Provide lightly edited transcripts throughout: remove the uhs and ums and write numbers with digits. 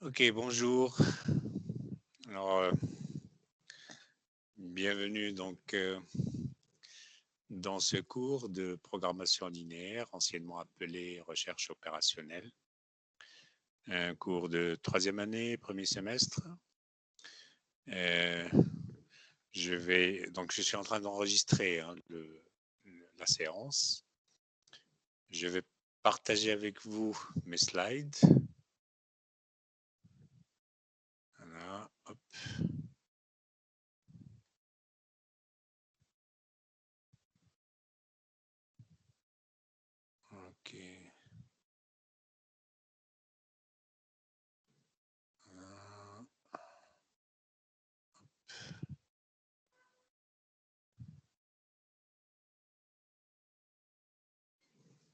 Ok, bonjour. Alors, bienvenue dans ce cours de programmation linéaire, anciennement appelé recherche opérationnelle. Un cours de troisième année, premier semestre. Euh, je suis en train d'enregistrer la séance. Je vais partager avec vous mes slides. Voilà, hop. Ok. Voilà.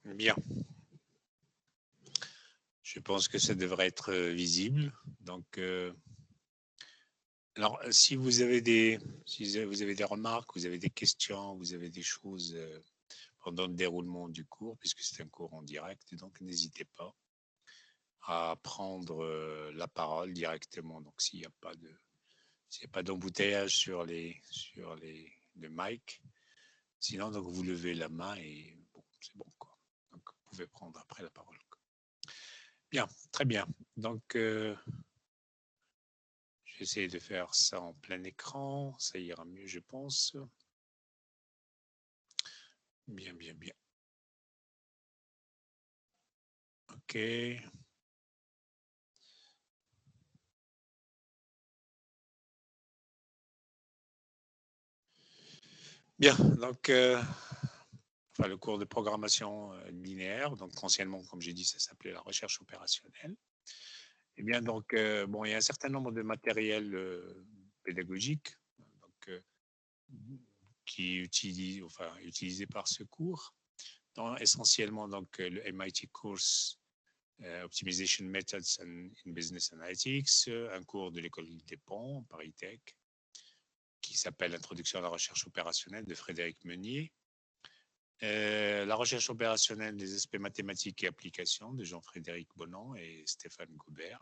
Bien. Je pense que ça devrait être visible. Alors, si vous avez des remarques, vous avez des questions, vous avez des choses pendant le déroulement du cours, puisque c'est un cours en direct, donc n'hésitez pas à prendre la parole directement. Donc, s'il n'y a pas d'embouteillage le mic, sinon donc vous levez la main et bon, c'est bon quoi. Donc, vous pouvez prendre après la parole. Bien, très bien. Donc, j'essaie de faire ça en plein écran, ça ira mieux, je pense. Bien, bien, bien. Ok. Bien, donc le cours de programmation linéaire, donc anciennement, comme j'ai dit, ça s'appelait la recherche opérationnelle. Eh bien, donc, bon, il y a un certain nombre de matériels pédagogiques donc, utilisés par ce cours, essentiellement donc, le MIT Course Optimization Methods in Business Analytics, un cours de l'école des ponts, Paris Tech, qui s'appelle Introduction à la recherche opérationnelle de Frédéric Meunier. La recherche opérationnelle des aspects mathématiques et applications de Jean-Frédéric Bonan et Stéphane Goubert.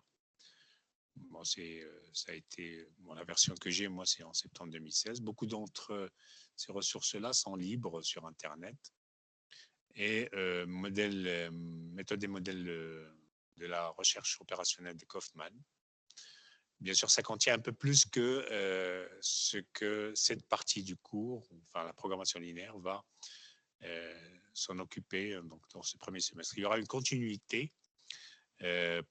Bon, ça a été la version que j'ai, moi, c'est en septembre 2016. Beaucoup d'entre ces ressources-là sont libres sur Internet. Et méthode et modèle de la recherche opérationnelle de Kaufman. Bien sûr, ça contient un peu plus que ce que cette partie du cours, enfin la programmation linéaire, va s'en occuper donc, dans ce premier semestre. Il y aura une continuité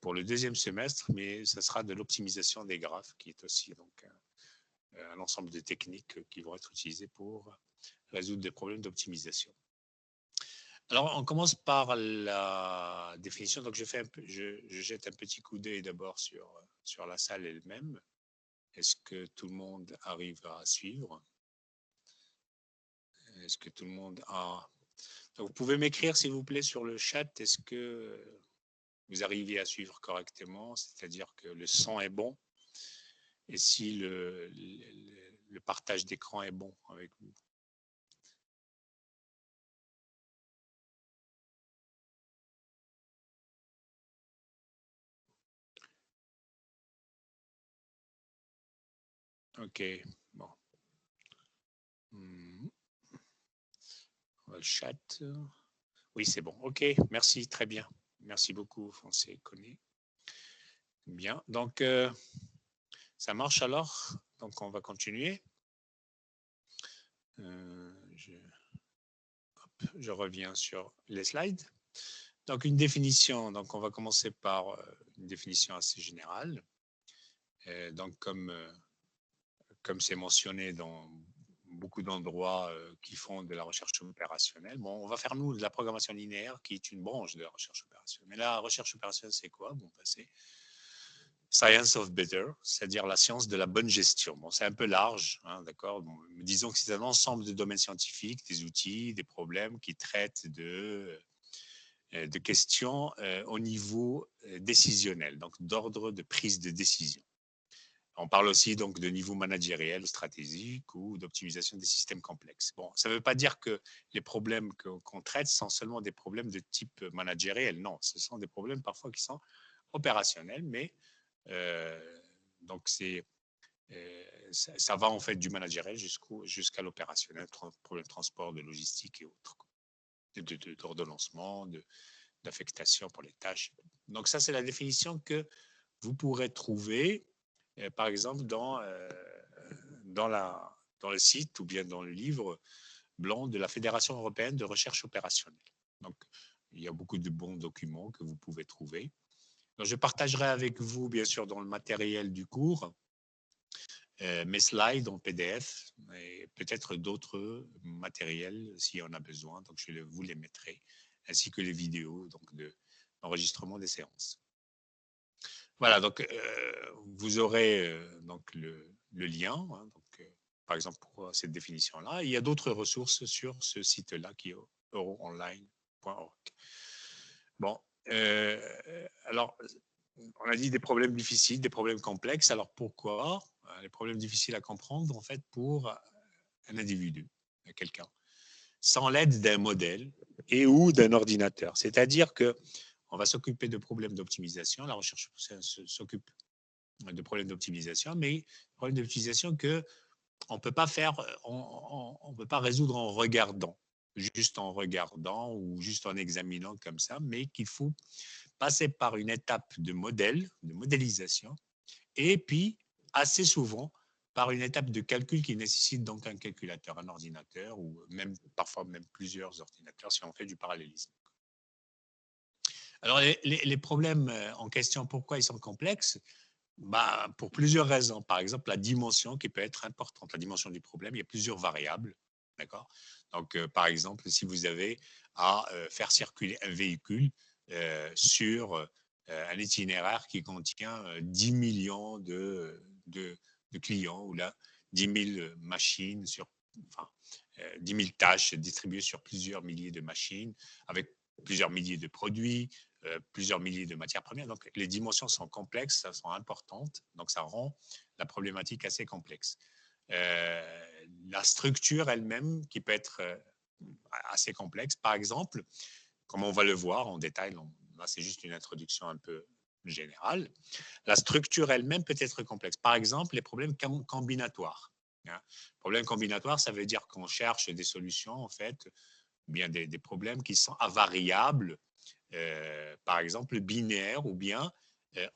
pour le deuxième semestre, mais ça sera de l'optimisation des graphes, qui est aussi donc un ensemble de techniques qui vont être utilisées pour résoudre des problèmes d'optimisation. Alors, on commence par la définition. Donc, je jette un petit coup d'œil d'abord sur la salle elle-même. Est-ce que tout le monde arrive à suivre? Est-ce que tout le monde a... Donc, vous pouvez m'écrire, s'il vous plaît, sur le chat. Est-ce que vous arrivez à suivre correctement? C'est-à-dire que le son est bon et si le partage d'écran est bon avec vous? Ok, bon. Le chat. Oui, c'est bon. Ok, merci, très bien. Merci beaucoup, Foncé Conné. Bien, donc ça marche alors. Donc on va continuer. Je reviens sur les slides. Donc une définition. Donc on va commencer par une définition assez générale. Donc comme c'est mentionné dans beaucoup d'endroits qui font de la recherche opérationnelle. Bon, on va faire, nous, de la programmation linéaire, qui est une branche de la recherche opérationnelle. Mais la recherche opérationnelle, c'est quoi? Bon, c'est Science of Better, c'est-à-dire la science de la bonne gestion. Bon, c'est un peu large, hein, d'accord. Bon, disons que c'est un ensemble de domaines scientifiques, des outils, des problèmes qui traitent de questions au niveau décisionnel, donc d'ordre de prise de décision. On parle aussi donc de niveau managériel, stratégique ou d'optimisation des systèmes complexes. Bon, ça ne veut pas dire que les problèmes qu'on traite sont seulement des problèmes de type managériel. Non, ce sont des problèmes parfois qui sont opérationnels, mais Donc, ça va en fait du managériel jusqu'à l'opérationnel, problème de transport, de logistique et autres, d'ordonnancement, d'affectation pour les tâches. Donc, ça, c'est la définition que vous pourrez trouver, par exemple, dans le site ou bien dans le livre blanc de la Fédération européenne de recherche opérationnelle. Donc, il y a beaucoup de bons documents que vous pouvez trouver. Donc, je partagerai avec vous, bien sûr, dans le matériel du cours, mes slides en PDF et peut-être d'autres matériels s'il y en a besoin. Donc, je vous les mettrai, ainsi que les vidéos d'enregistrement des séances. Voilà, donc vous aurez donc le lien, hein, donc, par exemple pour cette définition-là. Il y a d'autres ressources sur ce site-là qui est euroonline.org. Bon, alors on a dit des problèmes difficiles, des problèmes complexes. Alors pourquoi les problèmes difficiles à comprendre en fait pour un individu, quelqu'un, sans l'aide d'un modèle et ou d'un ordinateur. C'est-à-dire que on va s'occuper de problèmes d'optimisation. La recherche s'occupe de problèmes d'optimisation, mais problèmes d'optimisation que on peut pas faire, on peut pas résoudre en regardant, juste en regardant ou juste en examinant comme ça, mais qu'il faut passer par une étape de modélisation, et puis assez souvent par une étape de calcul qui nécessite donc un calculateur, un ordinateur, ou même parfois même plusieurs ordinateurs si on fait du parallélisme. Alors les problèmes en question, pourquoi ils sont complexes? Bah, pour plusieurs raisons. Par exemple, la dimension qui peut être importante, la dimension du problème, il y a plusieurs variables. D'accord. Donc, par exemple, si vous avez à faire circuler un véhicule sur un itinéraire qui contient 10 millions de clients, ou là, 10 000 machines, enfin, 10 000 tâches distribuées sur plusieurs milliers de machines, avec plusieurs milliers de produits, plusieurs milliers de matières premières. Donc, les dimensions sont complexes, ça sont importantes. Donc, ça rend la problématique assez complexe. La structure elle-même qui peut être assez complexe. Par exemple, comme on va le voir en détail, là, c'est juste une introduction un peu générale. La structure elle-même peut être complexe. Par exemple, les problèmes combinatoires. Hein. Problème combinatoire, ça veut dire qu'on cherche des solutions, en fait, bien des problèmes qui sont invariables, par exemple binaires ou bien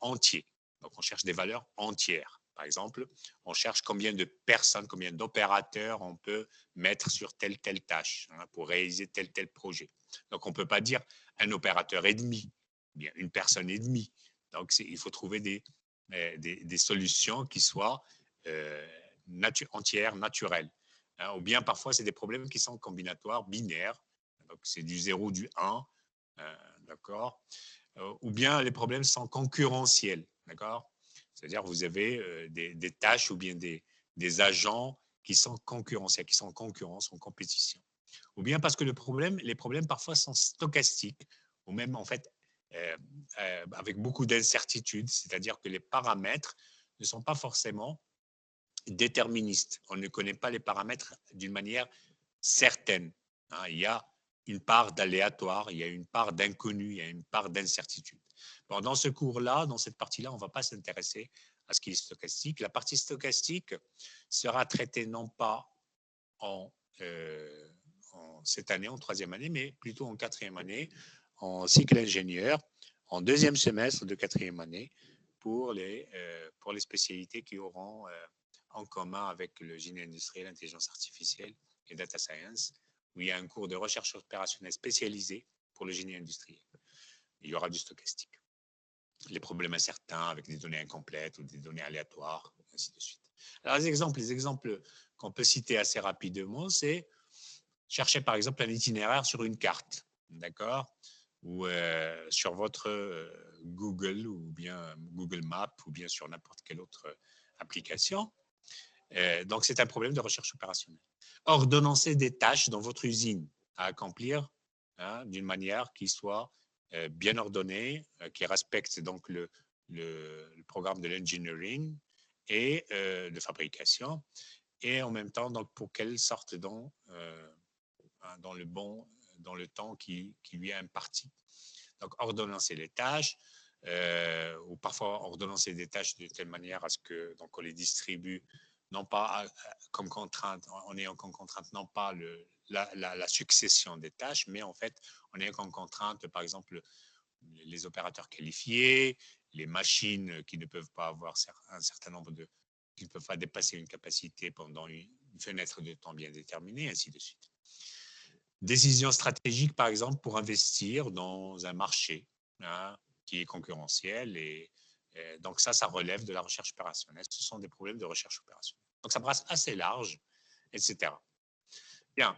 entiers. Donc, on cherche des valeurs entières. Par exemple, on cherche combien de personnes, combien d'opérateurs on peut mettre sur telle tâche, hein, pour réaliser tel projet. Donc, on ne peut pas dire un opérateur et demi, bien une personne et demie. Donc, il faut trouver des solutions qui soient entières, naturelles. Hein, ou bien parfois, c'est des problèmes qui sont combinatoires, binaires. Donc, c'est du 0, du 1. D'accord. Ou bien les problèmes sont concurrentiels. D'accord. C'est-à-dire vous avez des tâches ou bien des agents qui sont concurrentiels, qui sont en concurrence, en compétition. Ou bien parce que les problèmes parfois sont stochastiques, ou même en fait avec beaucoup d'incertitudes, c'est-à-dire que les paramètres ne sont pas forcément déterministes. On ne connaît pas les paramètres d'une manière certaine. Hein, il y a une part d'aléatoire, il y a une part d'inconnu, il y a une part d'incertitude. Bon, dans ce cours-là, dans cette partie-là, on ne va pas s'intéresser à ce qui est stochastique. La partie stochastique sera traitée non pas en cette année, en troisième année, mais plutôt en quatrième année, en cycle ingénieur, en deuxième semestre de quatrième année, pour les spécialités qui auront en commun avec le génie industriel, l'intelligence artificielle et data science, où il y a un cours de recherche opérationnelle spécialisé pour le génie industriel. Il y aura du stochastique. Les problèmes incertains avec des données incomplètes ou des données aléatoires, ainsi de suite. Alors, les exemples qu'on peut citer assez rapidement, c'est chercher par exemple un itinéraire sur une carte, d'accord, ou sur votre Google ou bien Google Maps ou bien sur n'importe quelle autre application. Donc, c'est un problème de recherche opérationnelle. Ordonnancer des tâches dans votre usine à accomplir, hein, d'une manière qui soit bien ordonnée, qui respecte donc le programme de l'engineering et de fabrication, et en même temps donc, pour qu'elle sorte dans le temps qui lui est imparti. Donc, ordonnancer les tâches, ou parfois ordonnancer des tâches de telle manière à ce que donc on les distribue non pas comme contrainte, en ayant comme contrainte non pas la succession des tâches, mais en fait on ayant comme contrainte par exemple les opérateurs qualifiés, les machines qui ne peuvent pas avoir un certain nombre de qui ne peuvent pas dépasser une capacité pendant une fenêtre de temps bien déterminée, ainsi de suite. Décision stratégique, par exemple, pour investir dans un marché hein, qui est concurrentiel. Et donc ça relève de la recherche opérationnelle. Ce sont des problèmes de recherche opérationnelle. Donc ça brasse assez large, etc. Bien.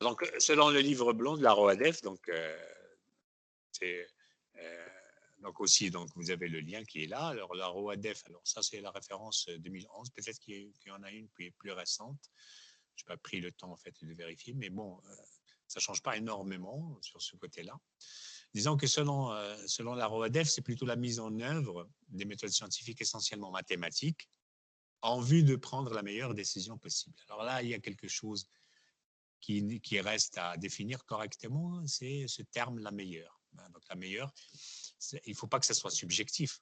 Donc, selon le livre blanc de la ROADEF, donc, c'est, donc aussi, donc, vous avez le lien qui est là. Alors, la ROADEF, alors ça, c'est la référence 2011. Peut-être qu'il y en a une plus récente. Je n'ai pas pris le temps, en fait, de vérifier. Mais bon, ça ne change pas énormément sur ce côté-là. Disons que selon la ROADEF, c'est plutôt la mise en œuvre des méthodes scientifiques essentiellement mathématiques en vue de prendre la meilleure décision possible. Alors là, il y a quelque chose qui reste à définir correctement, c'est ce terme la meilleure. Donc la meilleure, il ne faut pas que ça soit subjectif.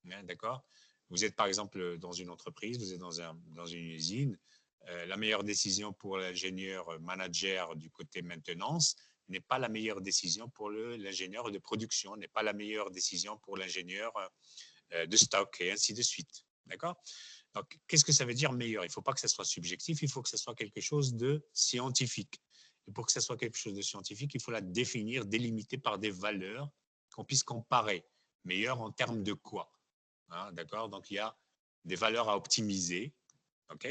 D'accord ? Vous êtes par exemple dans une entreprise, vous êtes dans une usine, la meilleure décision pour l'ingénieur manager du côté maintenance n'est pas la meilleure décision pour l'ingénieur de production, n'est pas la meilleure décision pour l'ingénieur de stock et ainsi de suite. D'accord ? Donc, qu'est-ce que ça veut dire meilleur? Il ne faut pas que ça soit subjectif, il faut que ce soit quelque chose de scientifique. Et pour que ça soit quelque chose de scientifique, il faut la définir, délimiter par des valeurs qu'on puisse comparer. Meilleur en termes de quoi? Hein, d'accord? Donc, il y a des valeurs à optimiser. OK?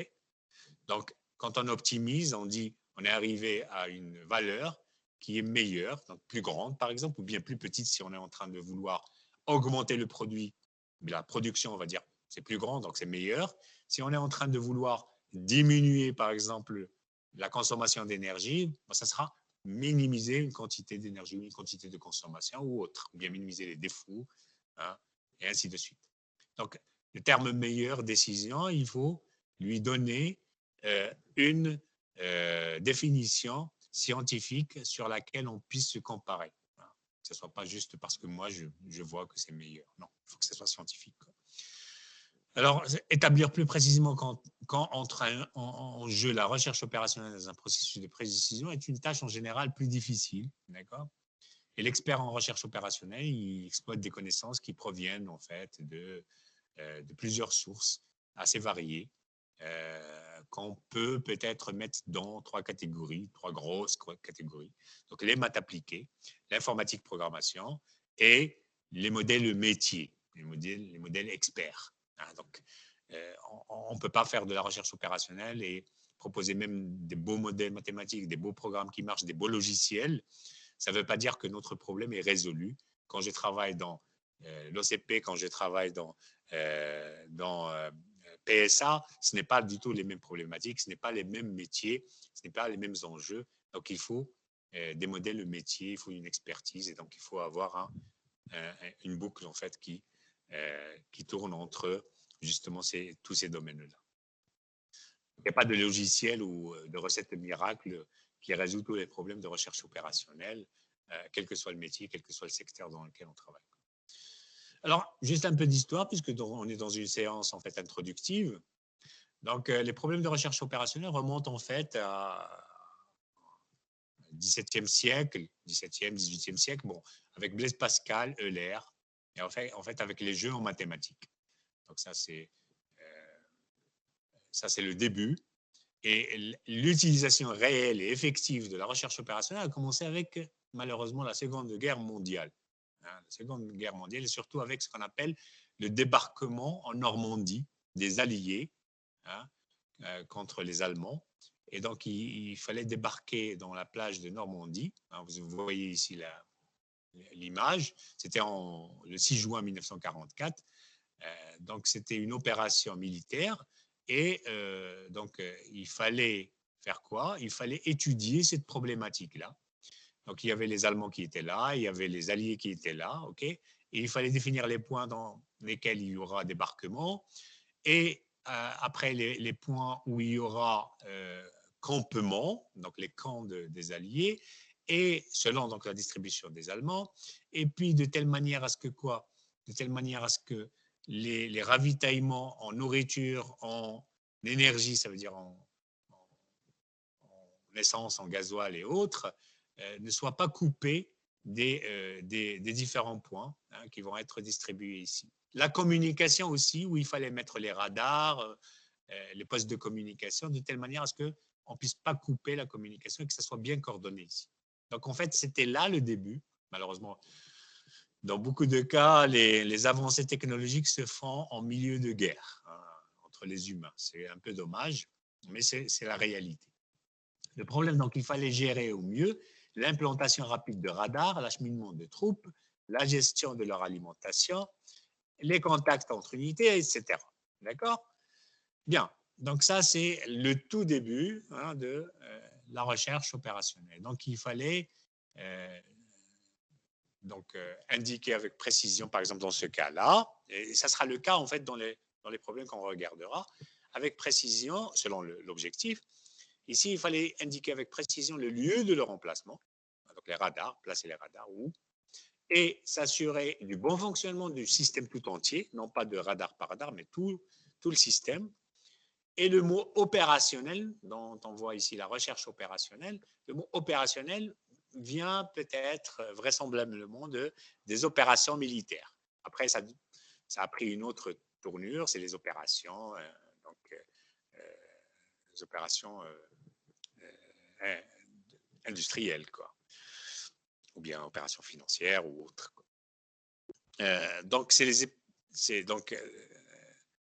Donc, quand on optimise, on dit on est arrivé à une valeur qui est meilleure, donc plus grande par exemple, ou bien plus petite si on est en train de vouloir augmenter le produit. Mais la production, on va dire, c'est plus grand, donc c'est meilleur. Si on est en train de vouloir diminuer par exemple la consommation d'énergie, ça sera minimiser une quantité d'énergie, une quantité de consommation ou autre, ou bien minimiser les défauts, hein, et ainsi de suite. Donc, le terme meilleure décision, il faut lui donner une définition scientifique sur laquelle on puisse se comparer. Voilà. Que ce ne soit pas juste parce que moi, je vois que c'est meilleur. Non, il faut que ce soit scientifique. Alors, établir plus précisément quand entre en jeu la recherche opérationnelle dans un processus de précision est une tâche en général plus difficile. D'accord ? Et l'expert en recherche opérationnelle, il exploite des connaissances qui proviennent en fait de plusieurs sources assez variées qu'on peut peut-être mettre dans trois catégories, trois grosses catégories. Donc les maths appliquées, l'informatique programmation et les modèles métiers, les modèles experts. Hein, donc on ne peut pas faire de la recherche opérationnelle et proposer même des beaux modèles mathématiques, des beaux programmes qui marchent, des beaux logiciels. Ça ne veut pas dire que notre problème est résolu. Quand je travaille dans l'OCP, quand je travaille dans PSA, ce n'est pas du tout les mêmes problématiques, ce n'est pas les mêmes métiers, ce n'est pas les mêmes enjeux. Donc, il faut des modèles de métier, il faut une expertise, et donc il faut avoir une boucle en fait qui tourne entre justement tous ces domaines-là. Il n'y a pas de logiciel ou de recette miracle qui résout tous les problèmes de recherche opérationnelle, quel que soit le métier, quel que soit le secteur dans lequel on travaille. Alors, juste un peu d'histoire, puisque on est dans une séance en fait introductive. Donc, les problèmes de recherche opérationnelle remontent en fait à XVIIe siècle, XVIIe, XVIIIe siècle, bon, avec Blaise Pascal, Euler, et en fait avec les jeux en mathématiques. Donc ça c'est le début. Et l'utilisation réelle et effective de la recherche opérationnelle a commencé avec, malheureusement, la Seconde Guerre mondiale. La Seconde Guerre mondiale, et surtout avec ce qu'on appelle le débarquement en Normandie des Alliés contre les Allemands. Et donc, il fallait débarquer dans la plage de Normandie. Vous voyez ici l'image. C'était le 6 juin 1944. Donc, c'était une opération militaire. Et donc, il fallait faire quoi? Il fallait étudier cette problématique-là. Donc, il y avait les Allemands qui étaient là, il y avait les Alliés qui étaient là, ok? Et il fallait définir les points dans lesquels il y aura débarquement. Et après, les points où il y aura campement, donc les camps des Alliés, et selon donc la distribution des Allemands. Et puis, de telle manière à ce que quoi? de telle manière à ce que les ravitaillements en nourriture, en énergie, ça veut dire en essence, en gasoil et autres, ne soient pas coupés des différents points qui vont être distribués ici. La communication aussi, où il fallait mettre les radars, les postes de communication, de telle manière à ce qu'on ne puisse pas couper la communication et que ça soit bien coordonné ici. Donc, en fait, c'était là le début. Malheureusement, dans beaucoup de cas, les avancées technologiques se font en milieu de guerre entre les humains. C'est un peu dommage, mais c'est la réalité. Le problème, donc, il fallait gérer au mieux l'implantation rapide de radars, l'acheminement de troupes, la gestion de leur alimentation, les contacts entre unités, etc. D'accord? Bien. Donc, ça, c'est le tout début de la recherche opérationnelle. Donc, il fallait indiquer avec précision, par exemple, dans ce cas-là, et ça sera le cas, en fait, dans les problèmes qu'on regardera, avec précision, selon l'objectif. Ici, il fallait indiquer avec précision le lieu de leur emplacement, donc les radars, placer les radars où, et s'assurer du bon fonctionnement du système tout entier, non pas de radar par radar, mais tout le système. Et le mot opérationnel, dont on voit ici la recherche opérationnelle, le mot opérationnel vient peut-être vraisemblablement des opérations militaires. Après, ça a pris une autre tournure, c'est les opérations, les opérations industrielles, quoi, ou bien opérations financières ou autres. Donc,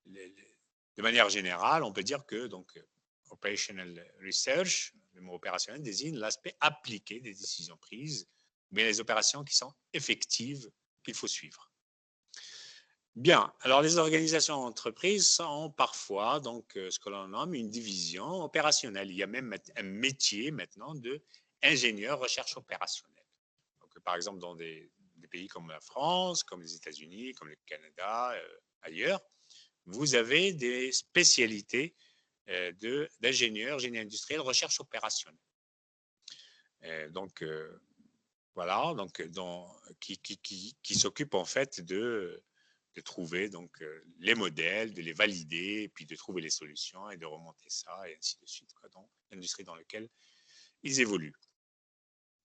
de manière générale, on peut dire que operational research, le mot opérationnel désigne l'aspect appliqué des décisions prises, ou bien les opérations qui sont effectives qu'il faut suivre. Bien, alors les organisations d'entreprise ont parfois ce que l'on nomme une division opérationnelle. Il y a même un métier maintenant de ingénieur recherche opérationnelle. Donc, par exemple, dans des pays comme la France, comme les États-Unis, comme le Canada, ailleurs, vous avez des spécialités d'ingénieurs, génie industriel, recherche opérationnelle. Voilà, qui s'occupe en fait de trouver les modèles, de les valider, et puis de trouver les solutions et de remonter ça, et ainsi de suite, dans l'industrie dans laquelle ils évoluent.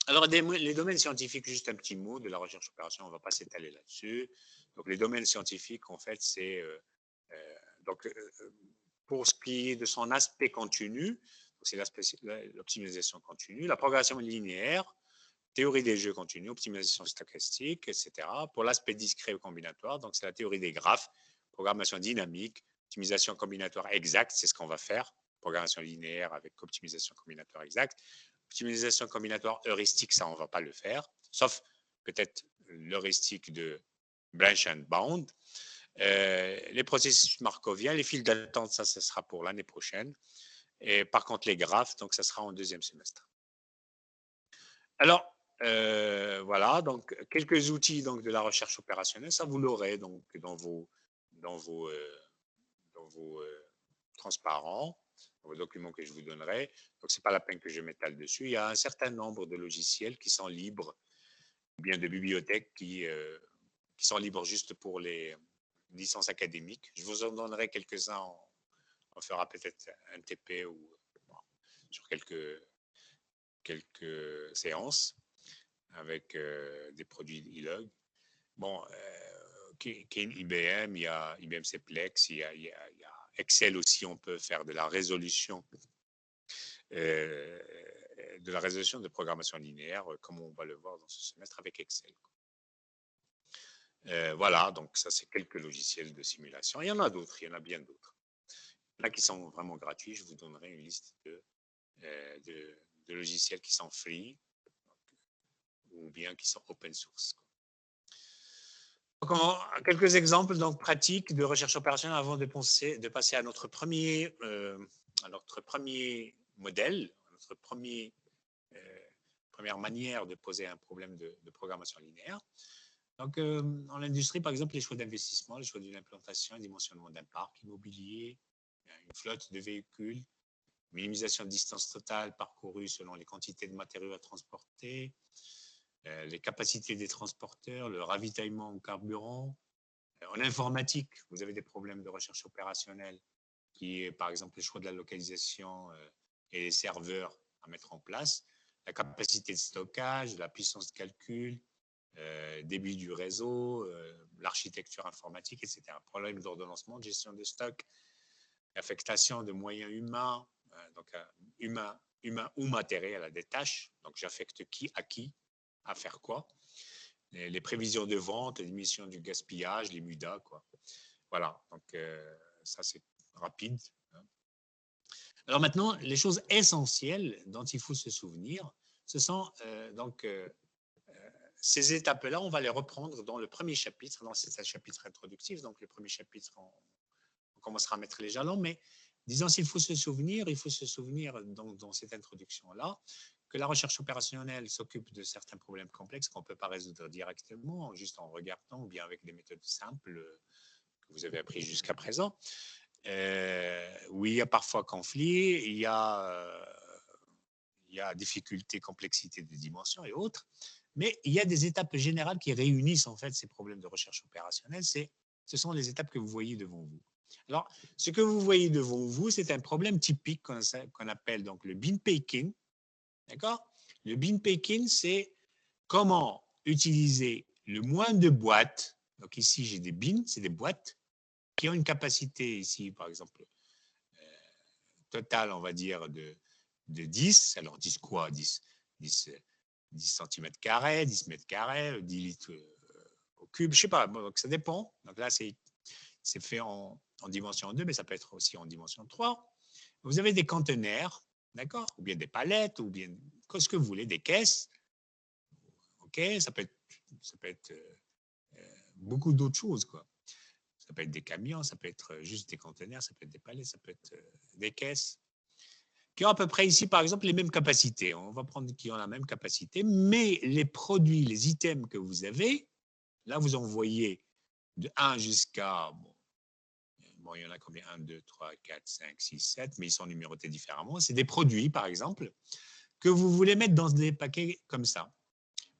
Alors, les domaines scientifiques, juste un petit mot de la recherche opérationnelle, on ne va pas s'étaler là-dessus. Donc, les domaines scientifiques, en fait, c'est pour ce qui est de son aspect continu, c'est l'optimisation continue, la programmation linéaire, théorie des jeux continus, optimisation stochastique, etc. Pour l'aspect discret ou combinatoire, donc c'est la théorie des graphes, programmation dynamique, optimisation combinatoire exacte, c'est ce qu'on va faire, programmation linéaire avec optimisation combinatoire exacte. Optimisation combinatoire heuristique, ça, on ne va pas le faire, sauf peut-être l'heuristique de branch and bound. Les processus markoviens, les files d'attente, ça sera pour l'année prochaine. Et par contre, les graphes, donc ça sera en deuxième semestre. Alors, voilà, donc quelques outils de la recherche opérationnelle, ça vous l'aurez dans vos transparents, dans vos documents que je vous donnerai. Donc, ce n'est pas la peine que je m'étale dessus. Il y a un certain nombre de logiciels qui sont libres, ou bien de bibliothèques qui sont libres juste pour les licences académiques. Je vous en donnerai quelques-uns. On fera peut-être un TP ou sur quelques séances avec des produits e-log. Bon, IBM, il y a IBM Cplex, il y a Excel aussi, on peut faire de la résolution de programmation linéaire, comme on va le voir dans ce semestre avec Excel. Voilà, donc ça, c'est quelques logiciels de simulation. Il y en a d'autres, il y en a bien d'autres. Là, qui sont vraiment gratuits, je vous donnerai une liste de logiciels qui sont free ou bien qui sont open source. Donc, quelques exemples pratiques de recherche opérationnelle avant de passer à notre premier modèle, notre première manière de poser un problème de programmation linéaire. Donc, en industrie, par exemple, les choix d'investissement, les choix d'une implantation, un dimensionnement d'un parc immobilier, une flotte de véhicules, minimisation de distance totale parcourue selon les quantités de matériaux à transporter, les capacités des transporteurs, le ravitaillement en carburant, En informatique, vous avez des problèmes de recherche opérationnelle, qui est par exemple le choix de la localisation et les serveurs à mettre en place, la capacité de stockage, la puissance de calcul, débit du réseau, l'architecture informatique, etc. Problème d'ordonnancement, de gestion de stock, affectation de moyens humains, donc humain ou matériel à des tâches. Donc j'affecte qui, à faire quoi. Les prévisions de vente, l'émission du gaspillage, les MUDA, quoi. Voilà, donc ça c'est rapide. Alors maintenant, les choses essentielles dont il faut se souvenir, ce sont donc ces étapes-là, on va les reprendre dans le premier chapitre, dans ce chapitre introductif. Donc le premier chapitre, on commencera à mettre les jalons, mais disons s'il faut se souvenir, donc, dans cette introduction-là, que la recherche opérationnelle s'occupe de certains problèmes complexes qu'on ne peut pas résoudre directement, juste en regardant ou bien avec des méthodes simples que vous avez appris jusqu'à présent. Oui, il y a parfois conflit, il y a difficulté, complexité de dimensions et autres, mais il y a des étapes générales qui réunissent en fait ces problèmes de recherche opérationnelle. Ce sont les étapes que vous voyez devant vous. Alors, ce que vous voyez devant vous, c'est un problème typique qu'on appelle donc le bin picking. D'accord? Le bin picking, c'est comment utiliser le moins de boîtes. Donc ici, j'ai des bins, c'est des boîtes qui ont une capacité ici, par exemple, totale, on va dire, de 10. Alors 10 quoi? 10 cm², 10 m², 10 litres au cube, je ne sais pas, donc ça dépend. Donc là, c'est fait en dimension 2, mais ça peut être aussi en dimension 3. Vous avez des conteneurs, d'accord? Ou bien des palettes, ou bien ce que vous voulez, des caisses. OK, ça peut être beaucoup d'autres choses, quoi. Ça peut être des camions, ça peut être juste des conteneurs, ça peut être des palettes, ça peut être des caisses qui ont à peu près ici, par exemple, les mêmes capacités. On va prendre qui ont la même capacité, mais les produits, les items que vous avez, là, vous en voyez de 1 jusqu'à, bon, il y en a combien? 1, 2, 3, 4, 5, 6, 7, mais ils sont numérotés différemment. C'est des produits, par exemple, que vous voulez mettre dans des paquets comme ça.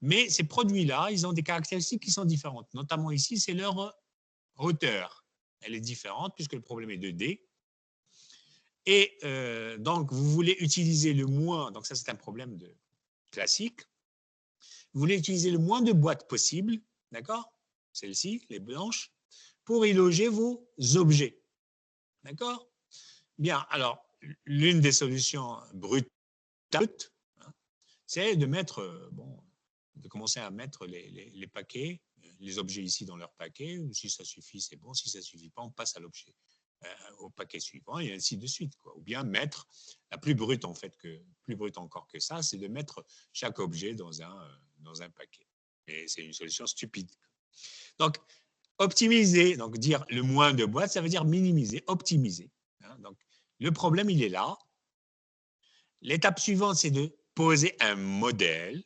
Mais ces produits-là, ils ont des caractéristiques qui sont différentes. Notamment ici, c'est leur hauteur. Elle est différente puisque le problème est 2D. Et donc, vous voulez utiliser le moins, donc ça c'est un problème classique, vous voulez utiliser le moins de boîtes possible, d'accord? Celles-ci, les blanches, pour y loger vos objets. D'accord? Bien, alors, l'une des solutions brutes, c'est de mettre, de commencer à mettre les paquets, les objets ici dans leur paquet. Si ça suffit, c'est bon. Si ça ne suffit pas, on passe à l'objet, au paquet suivant et ainsi de suite, quoi. Ou bien mettre la plus brute, en fait, plus brute encore que ça, c'est de mettre chaque objet dans un paquet. Et c'est une solution stupide. Donc, optimiser, donc dire le moins de boîtes, ça veut dire minimiser, optimiser. Donc, le problème, il est là. L'étape suivante, c'est de poser un modèle.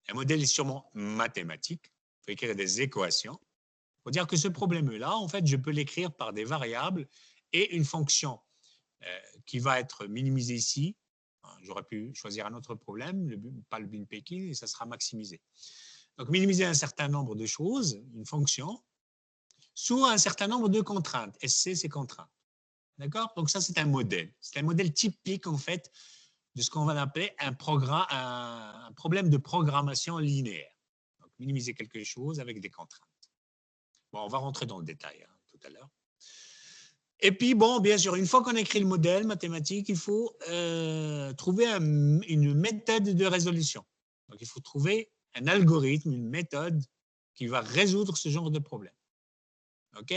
Un modèle est sûrement mathématique. Il faut écrire des équations. Il faut dire que ce problème-là, en fait, je peux l'écrire par des variables et une fonction qui va être minimisée ici. J'aurais pu choisir un autre problème, pas le bin picking, et ça sera maximisé. Donc, minimiser un certain nombre de choses, une fonction, sous un certain nombre de contraintes. SC, c'est contraintes. D'accord? Donc, ça, c'est un modèle. C'est un modèle typique, en fait, de ce qu'on va appeler un problème de programmation linéaire. Donc, minimiser quelque chose avec des contraintes. Bon, on va rentrer dans le détail tout à l'heure. Et puis, bon, bien sûr, une fois qu'on a écrit le modèle mathématique, il faut trouver une méthode de résolution. Donc, il faut trouver un algorithme, une méthode qui va résoudre ce genre de problème. OK?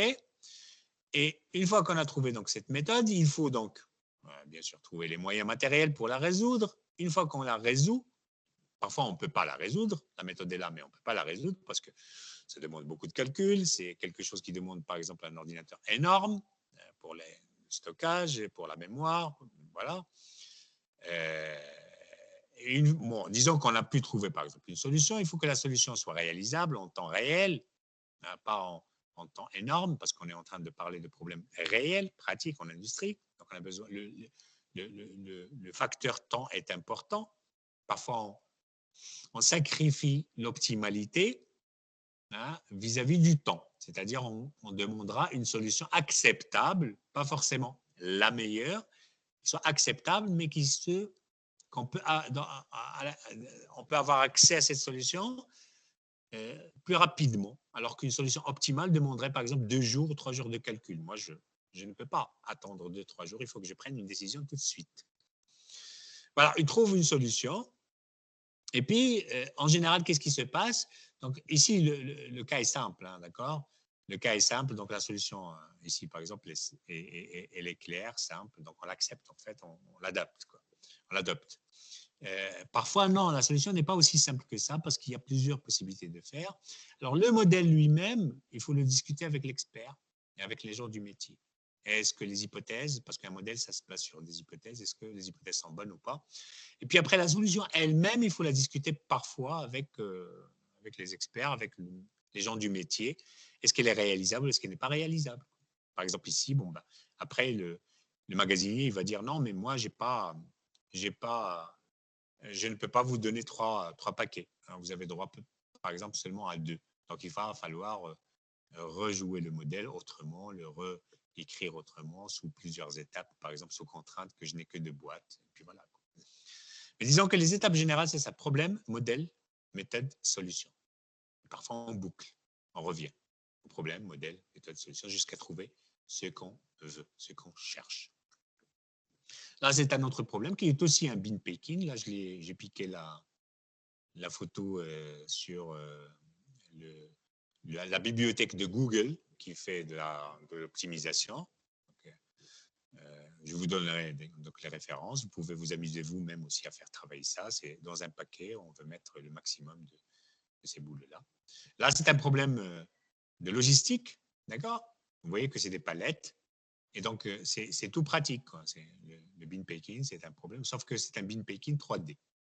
Et une fois qu'on a trouvé donc cette méthode, il faut donc, bien sûr, trouver les moyens matériels pour la résoudre. Une fois qu'on la résout, parfois on ne peut pas la résoudre, la méthode est là, mais on ne peut pas la résoudre parce que ça demande beaucoup de calculs. C'est quelque chose qui demande, par exemple, un ordinateur énorme pour le stockage et pour la mémoire. Voilà. Disons qu'on a pu trouver, par exemple, une solution. Il faut que la solution soit réalisable en temps réel, pas en temps énorme, parce qu'on est en train de parler de problèmes réels, pratiques en industrie. Donc, on a besoin, le facteur temps est important. Parfois, on sacrifie l'optimalité hein, vis-à-vis du temps. C'est-à-dire, on demandera une solution acceptable, pas forcément la meilleure, qui soit acceptable, mais qu'on peut, on peut avoir accès à cette solution plus rapidement, alors qu'une solution optimale demanderait par exemple 2 jours ou 3 jours de calcul. Moi, je ne peux pas attendre 2-3 jours, il faut que je prenne une décision tout de suite. Voilà, il trouve une solution. Et puis, en général, qu'est-ce qui se passe? Donc, ici, le cas est simple, hein, d'accord? Le cas est simple, donc la solution, ici, par exemple, elle est claire, simple, donc on l'accepte, en fait, on l'adapte, quoi. On l'adopte. Parfois, non, la solution n'est pas aussi simple que ça parce qu'il y a plusieurs possibilités de faire. Alors, le modèle lui-même, il faut le discuter avec l'expert et avec les gens du métier. Est-ce que les hypothèses, parce qu'un modèle, ça se base sur des hypothèses, est-ce que les hypothèses sont bonnes ou pas? Et puis après, la solution elle-même, il faut la discuter parfois avec les experts, avec les gens du métier. Est-ce qu'elle est réalisable, est-ce qu'elle n'est pas réalisable? Par exemple, ici, bon, bah, après, le magasinier, il va dire non, mais moi, j'ai pas, je ne peux pas vous donner trois paquets. Vous avez droit, par exemple, seulement à 2. Donc, il va falloir rejouer le modèle autrement, le réécrire autrement, sous plusieurs étapes, par exemple, sous contrainte que je n'ai que 2 boîtes. Et puis voilà. Mais disons que les étapes générales, c'est ça. Problème, modèle, méthode, solution. Parfois, on boucle, on revient au problème, modèle, méthode, solution, jusqu'à trouver ce qu'on veut, ce qu'on cherche. Là, c'est un autre problème qui est aussi un bin picking. Là, j'ai piqué la photo sur la bibliothèque de Google qui fait de l'optimisation. Je vous donnerai donc les références. Vous pouvez vous amuser vous-même aussi à faire travailler ça. C'est dans un paquet, on veut mettre le maximum de ces boules-là. Là, c'est un problème de logistique, d'accord? Vous voyez que c'est des palettes. Et donc, c'est tout pratique, quoi. Le bin picking, c'est un problème, sauf que c'est un bin picking 3D.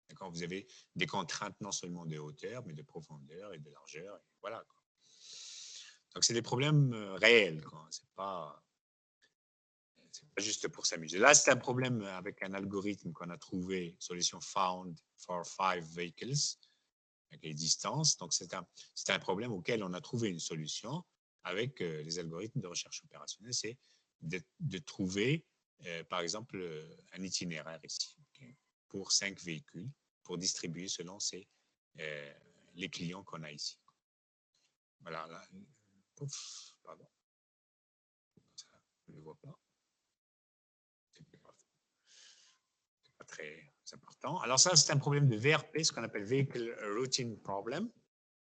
D'accord? Vous avez des contraintes non seulement de hauteur, mais de profondeur et de largeur. Et voilà, quoi. Donc, c'est des problèmes réels, quoi. C'est pas juste pour s'amuser. Là, c'est un problème avec un algorithme qu'on a trouvé, solution found for 5 vehicles, avec les distances. Donc, c'est un problème auquel on a trouvé une solution avec les algorithmes de recherche opérationnelle. C'est de trouver, par exemple, un itinéraire ici, okay, pour 5 véhicules, pour distribuer selon les clients qu'on a ici. Voilà. Là, ouf, pardon. Je ne le vois pas. Pas très important. Alors ça, c'est un problème de VRP, ce qu'on appelle Vehicle Routine Problem.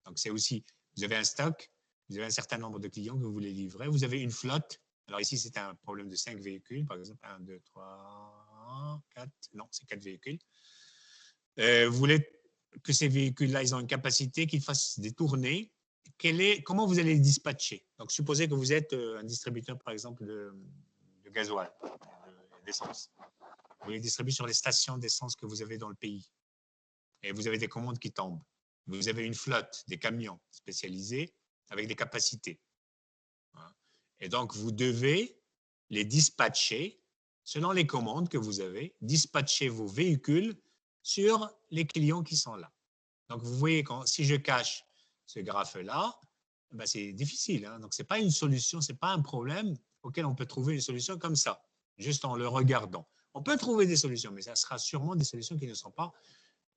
Donc c'est aussi, vous avez un stock, vous avez un certain nombre de clients que vous voulez livrer, vous avez une flotte. Alors ici, c'est un problème de 5 véhicules, par exemple 1, 2, 3, 4, non, c'est 4 véhicules. Vous voulez que ces véhicules-là, ils ont une capacité, qu'ils fassent des tournées. Comment vous allez les dispatcher? Donc supposez que vous êtes un distributeur, par exemple, de gasoil, d'essence. Vous les distribuez sur les stations d'essence que vous avez dans le pays. Et vous avez des commandes qui tombent. Vous avez une flotte, des camions spécialisés avec des capacités. Et donc, vous devez les dispatcher selon les commandes que vous avez, dispatcher vos véhicules sur les clients qui sont là. Donc, vous voyez, si je cache ce graphe-là, ben c'est difficile. Hein. Donc, ce n'est pas une solution, ce n'est pas un problème auquel on peut trouver une solution comme ça, juste en le regardant. On peut trouver des solutions, mais ça sera sûrement des solutions qui ne sont pas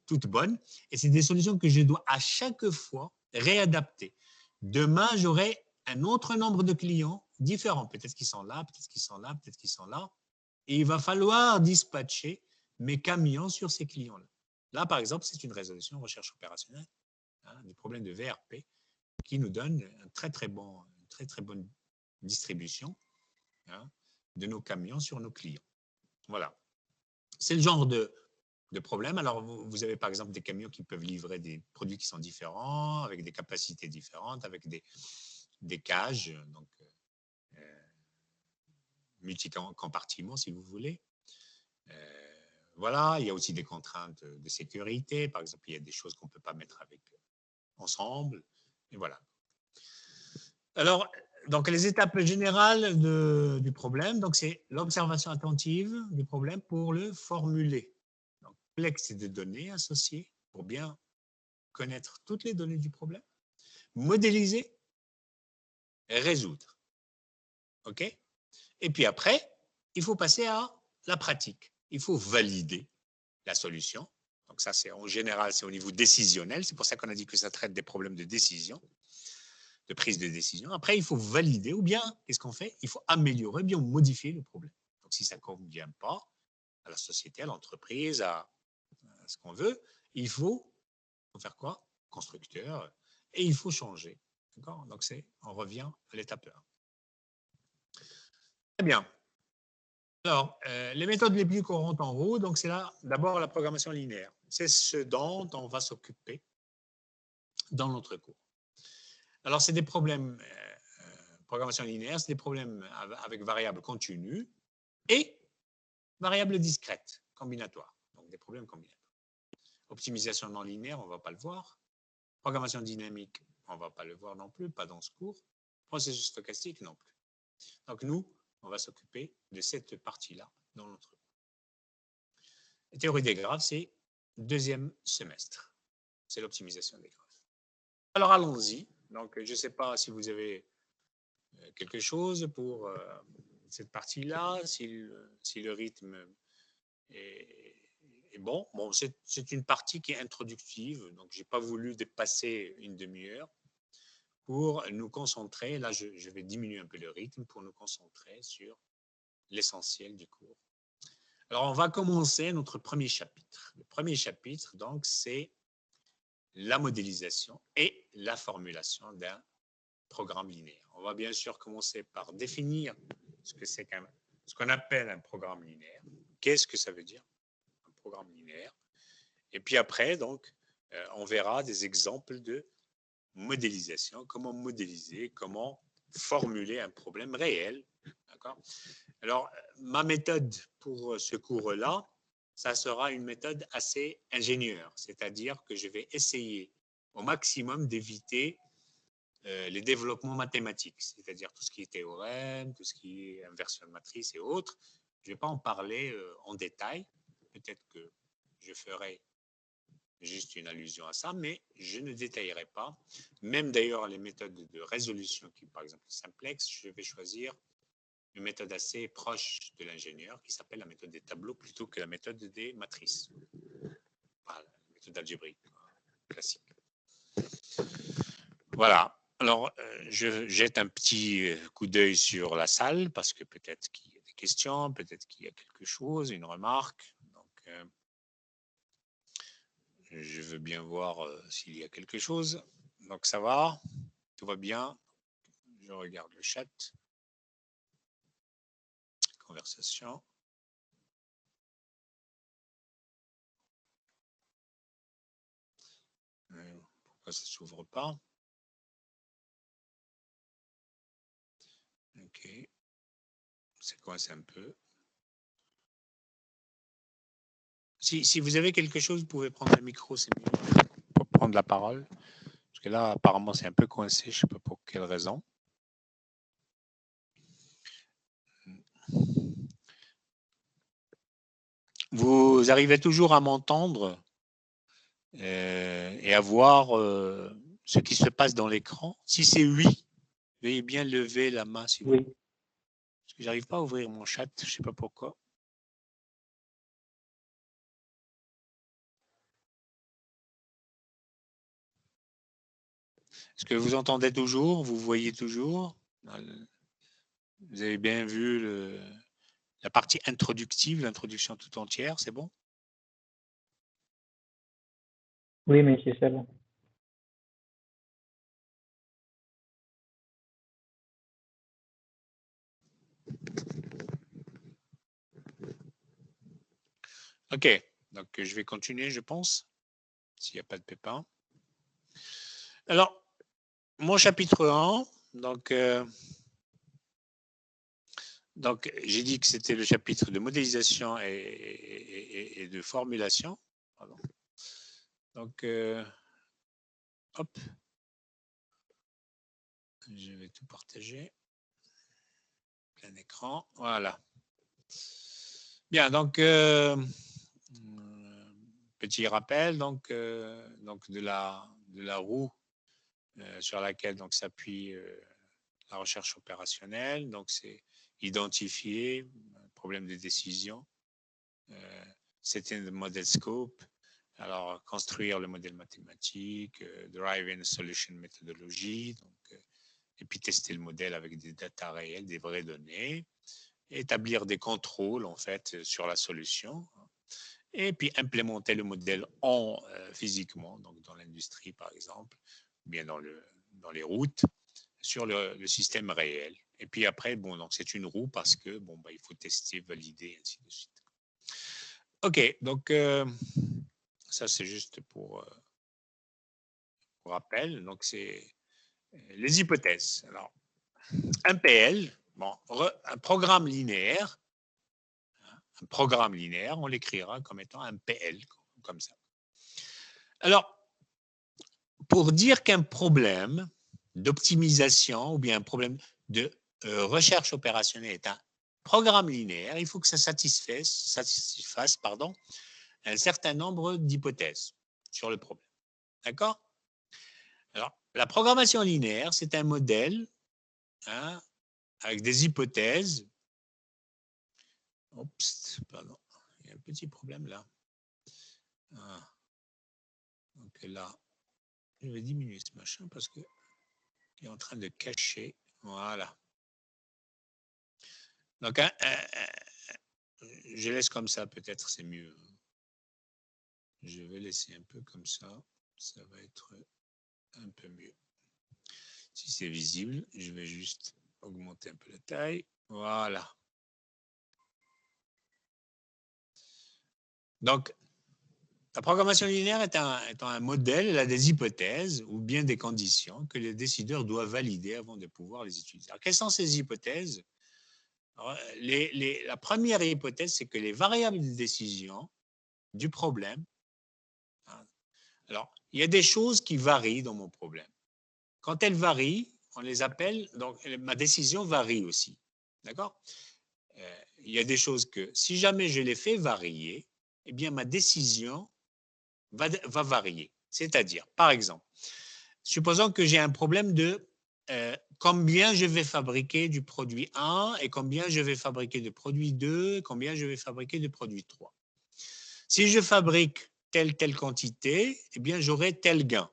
toutes bonnes. Et c'est des solutions que je dois à chaque fois réadapter. Demain, j'aurai un autre nombre de clients différents. Peut-être qu'ils sont là, peut-être qu'ils sont là, peut-être qu'ils sont là. Et il va falloir dispatcher mes camions sur ces clients-là. Là, par exemple, c'est une résolution recherche opérationnelle du problème de VRP qui nous donne une très bonne distribution de nos camions sur nos clients. Voilà. C'est le genre de problème. Alors, vous avez par exemple des camions qui peuvent livrer des produits qui sont différents, avec des capacités différentes, avec des cages, donc multi-compartiments, si vous voulez. Voilà, il y a aussi des contraintes de sécurité. Par exemple, il y a des choses qu'on ne peut pas mettre ensemble. Et voilà. Alors, donc les étapes générales du problème, donc c'est l'observation attentive du problème pour le formuler. Donc, complexe de données associées pour bien connaître toutes les données du problème. modéliser, résoudre. OK? Et puis après, il faut passer à la pratique. Il faut valider la solution. Donc ça, c'est en général, c'est au niveau décisionnel. C'est pour ça qu'on a dit que ça traite des problèmes de décision, de prise de décision. Après, il faut valider ou bien, qu'est-ce qu'on fait? Il faut améliorer, bien modifier le problème. Donc si ça ne convient pas à la société, à l'entreprise, à ce qu'on veut, il faut faire quoi? Constructeur. Et il faut changer. D'accord? Donc on revient à l'étape 1. Très bien. Alors, les méthodes les plus courantes en haut, donc c'est là d'abord la programmation linéaire. C'est ce dont on va s'occuper dans notre cours. Alors, c'est des problèmes, programmation linéaire, c'est des problèmes avec variables continues et variables discrètes, combinatoires. Donc, des problèmes combinatoires. Optimisation non linéaire, on ne va pas le voir. Programmation dynamique, on ne va pas le voir non plus, pas dans ce cours. Processus stochastique non plus. Donc, nous, on va s'occuper de cette partie-là dans notre cours. La théorie des graphes, c'est deuxième semestre. C'est l'optimisation des graphes. Alors, allons-y. Donc, je ne sais pas si vous avez quelque chose pour cette partie-là, si le rythme est bon. Bon, c'est une partie qui est introductive, donc je n'ai pas voulu dépasser une demi-heure pour nous concentrer. Là, je vais diminuer un peu le rythme pour nous concentrer sur l'essentiel du cours. Alors, on va commencer notre premier chapitre. Le premier chapitre, donc, c'est la modélisation et la formulation d'un programme linéaire. On va bien sûr commencer par définir ce que c'est ce qu'on appelle un programme linéaire. Qu'est-ce que ça veut dire, un programme linéaire? Et puis après, donc, on verra des exemples de modélisation, comment modéliser, comment formuler un problème réel. D'accord? Alors, ma méthode pour ce cours-là, ça sera une méthode assez ingénieure, c'est-à-dire que je vais essayer au maximum d'éviter les développements mathématiques, c'est-à-dire tout ce qui est théorème, tout ce qui est inversion de matrice et autres. Je ne vais pas en parler en détail. Peut-être que je ferai juste une allusion à ça, mais je ne détaillerai pas. Même d'ailleurs, les méthodes de résolution, qui par exemple simplex, je vais choisir une méthode assez proche de l'ingénieur qui s'appelle la méthode des tableaux plutôt que la méthode des matrices. Voilà, la méthode algébrique classique. Voilà. Alors, je jette un petit coup d'œil sur la salle parce que peut-être qu'il y a des questions, peut-être qu'il y a quelque chose, une remarque. Donc, je veux bien voir s'il y a quelque chose. Donc, ça va, tout va bien. Je regarde le chat. Conversation. Pourquoi ça ne s'ouvre pas? Ok. C'est coincé un peu. Si vous avez quelque chose, vous pouvez prendre le micro, c'est mieux pour prendre la parole. Parce que là, apparemment, c'est un peu coincé, je ne sais pas pour quelle raison. Vous arrivez toujours à m'entendre et à voir ce qui se passe dans l'écran? Si c'est oui, veuillez bien lever la main si vous voulez. Oui. Parce que j'arrive pas à ouvrir mon chat, je ne sais pas pourquoi. Est-ce que vous entendez toujours? Vous voyez toujours? Vous avez bien vu la partie introductive, l'introduction tout entière, c'est bon? Oui, mais c'est ça. Bon. Ok, donc je vais continuer, je pense, s'il n'y a pas de pépin. Alors, mon chapitre 1, donc j'ai dit que c'était le chapitre de modélisation et de formulation. Pardon. Donc, hop, je vais tout partager. Plein écran, voilà. Bien, donc, petit rappel donc de la roue sur laquelle donc s'appuie la recherche opérationnelle. Donc, c'est identifier un problème de décision, setting the model scope, alors construire le modèle mathématique, derive a solution méthodologie, donc, et puis tester le modèle avec des data réels, des vraies données, établir des contrôles en fait sur la solution, et puis implémenter le modèle physiquement, donc dans l'industrie par exemple, ou bien dans les routes, sur le système réel. Et puis après, bon, donc c'est une roue parce que bon, il faut tester, valider, ainsi de suite. OK, donc ça c'est juste pour rappel. Donc c'est les hypothèses. Alors, un PL, bon, un programme linéaire, on l'écrira comme étant un PL, comme ça. Alors, pour dire qu'un problème d'optimisation ou bien un problème de recherche opérationnelle est un programme linéaire, il faut que ça satisfasse un certain nombre d'hypothèses sur le problème. D'accord? Alors, la programmation linéaire, c'est un modèle avec des hypothèses. Oups, pardon, il y a un petit problème là. Donc là, je vais diminuer ce machin parce qu'il est en train de cacher. Voilà. Donc, je laisse comme ça, peut-être c'est mieux. Je vais laisser un peu comme ça. Ça va être un peu mieux. Si c'est visible, je vais juste augmenter un peu la taille. Voilà. Donc, la programmation linéaire est un modèle, elle a des hypothèses ou bien des conditions que les décideurs doivent valider avant de pouvoir les utiliser. Alors, quelles sont ces hypothèses? Alors, la première hypothèse, c'est que les variables de décision du problème, alors, il y a des choses qui varient dans mon problème. Quand elles varient, on les appelle, donc ma décision varie aussi. D'accord? Il y a des choses que, si jamais je les fais varier, eh bien, ma décision va varier. C'est-à-dire, par exemple, supposons que j'ai un problème de combien je vais fabriquer du produit 1 et combien je vais fabriquer de produit 2, combien je vais fabriquer de produit 3. Si je fabrique telle quantité, eh bien, j'aurai tel gain.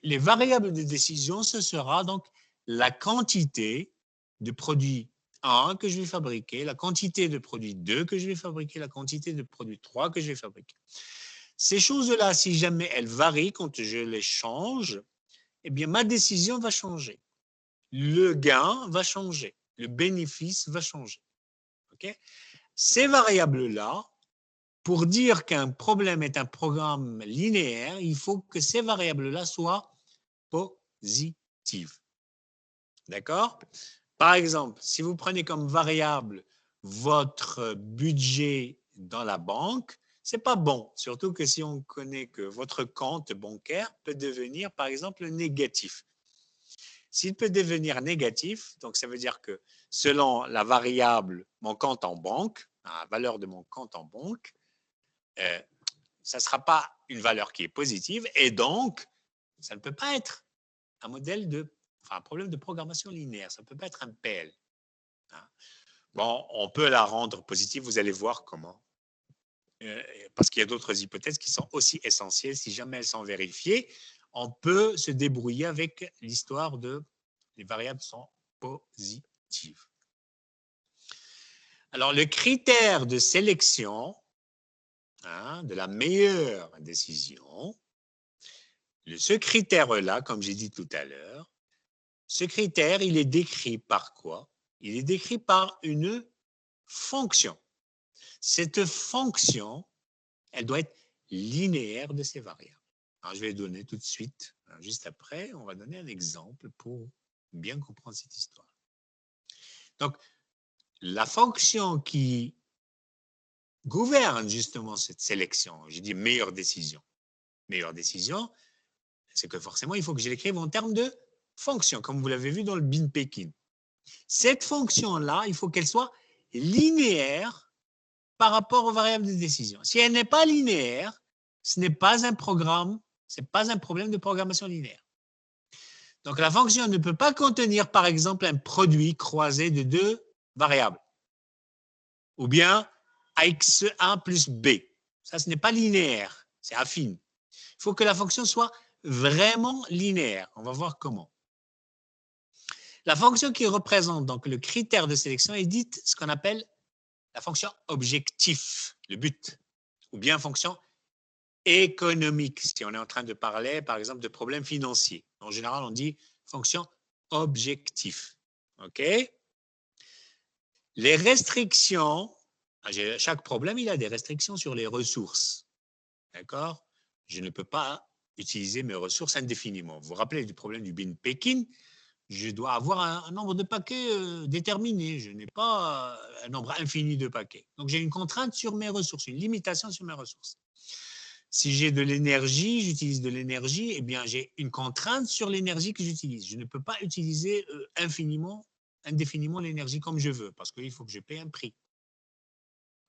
Les variables de décision, ce sera donc la quantité de produit 1 que je vais fabriquer, la quantité de produit 2 que je vais fabriquer, la quantité de produit 3 que je vais fabriquer. Ces choses-là, si jamais elles varient quand je les change, eh bien, ma décision va changer. Le gain va changer. Le bénéfice va changer. Okay? Ces variables-là, pour dire qu'un problème est un programme linéaire, il faut que ces variables-là soient positives. D'accord? Par exemple, si vous prenez comme variable votre budget dans la banque, c'est pas bon, surtout que si on connaît que votre compte bancaire peut devenir, par exemple, négatif. S'il peut devenir négatif, donc ça veut dire que selon la variable mon compte en banque, la valeur de mon compte en banque, ça ne sera pas une valeur qui est positive et donc ça ne peut pas être un un problème de programmation linéaire, ça ne peut pas être un PL. Bon, on peut la rendre positive, vous allez voir comment. Parce qu'il y a d'autres hypothèses qui sont aussi essentielles. Si jamais elles sont vérifiées, on peut se débrouiller avec l'histoire de les variables sont positives. Alors, le critère de sélection de la meilleure décision, ce critère-là, comme j'ai dit tout à l'heure, ce critère, il est décrit par quoi? Il est décrit par une fonction. Cette fonction, elle doit être linéaire de ces variables. Alors, je vais donner tout de suite, juste après, on va donner un exemple pour bien comprendre cette histoire. Donc, la fonction qui gouverne justement cette sélection, j'ai dit meilleure décision. Meilleure décision, c'est que forcément, il faut que je l'écrive en termes de fonction, comme vous l'avez vu dans le bin Pékin. Cette fonction-là, il faut qu'elle soit linéaire par rapport aux variables de décision. Si elle n'est pas linéaire, ce n'est pas un programme, Ce n'est pas un problème de programmation linéaire. Donc, la fonction ne peut pas contenir, par exemple, un produit croisé de deux variables. Ou bien x1 plus b. Ça, ce n'est pas linéaire, c'est affine. Il faut que la fonction soit vraiment linéaire. On va voir comment. La fonction qui représente donc le critère de sélection est dite ce qu'on appelle la fonction objectif, le but, ou bien fonction économique, si on est en train de parler, par exemple, de problèmes financiers. En général, on dit fonction objectif. OK? Les restrictions, chaque problème, il a des restrictions sur les ressources. D'accord? Je ne peux pas utiliser mes ressources indéfiniment. Vous vous rappelez du problème du bin packing? Je dois avoir un nombre de paquets déterminé. Je n'ai pas un nombre infini de paquets. Donc, j'ai une contrainte sur mes ressources, une limitation sur mes ressources. Si j'ai de l'énergie, j'utilise de l'énergie, eh bien, j'ai une contrainte sur l'énergie que j'utilise. Je ne peux pas utiliser indéfiniment l'énergie comme je veux, parce qu'il faut que je paye un prix.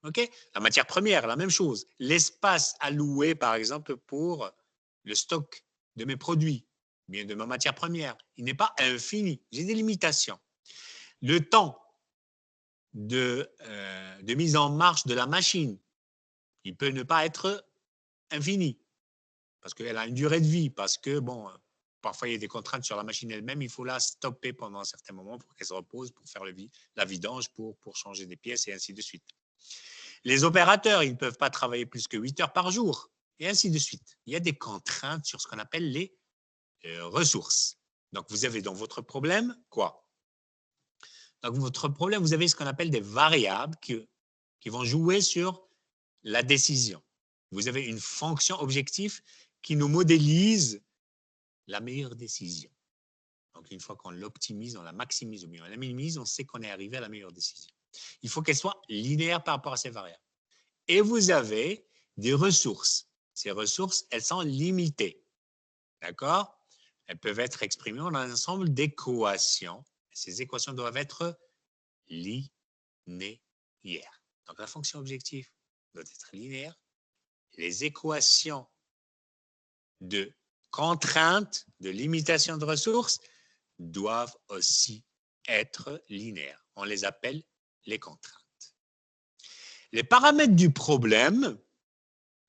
OK? La matière première, la même chose. L'espace alloué, par exemple, pour le stock de mes produits, bien de ma matière première, il n'est pas infini. J'ai des limitations. Le temps de mise en marche de la machine, il peut ne pas être infini, parce qu'elle a une durée de vie, parce que, bon, parfois il y a des contraintes sur la machine elle-même, il faut la stopper pendant un certain moment pour qu'elle se repose, pour faire la vidange, pour changer des pièces et ainsi de suite. Les opérateurs, ils ne peuvent pas travailler plus que 8 heures par jour, et ainsi de suite. Il y a des contraintes sur ce qu'on appelle les ressources. Donc, vous avez dans votre problème quoi? Donc, votre problème, vous avez ce qu'on appelle des variables qui vont jouer sur la décision. Vous avez une fonction objectif qui nous modélise la meilleure décision. Donc, une fois qu'on l'optimise, on la maximise ou bien on la minimise, on sait qu'on est arrivé à la meilleure décision. Il faut qu'elle soit linéaire par rapport à ces variables. Et vous avez des ressources. Ces ressources, elles sont limitées. D'accord? Elles peuvent être exprimées en un ensemble d'équations. Ces équations doivent être linéaires. Donc, la fonction objective doit être linéaire. Les équations de contrainte, de limitation de ressources, doivent aussi être linéaires. On les appelle les contraintes. Les paramètres du problème,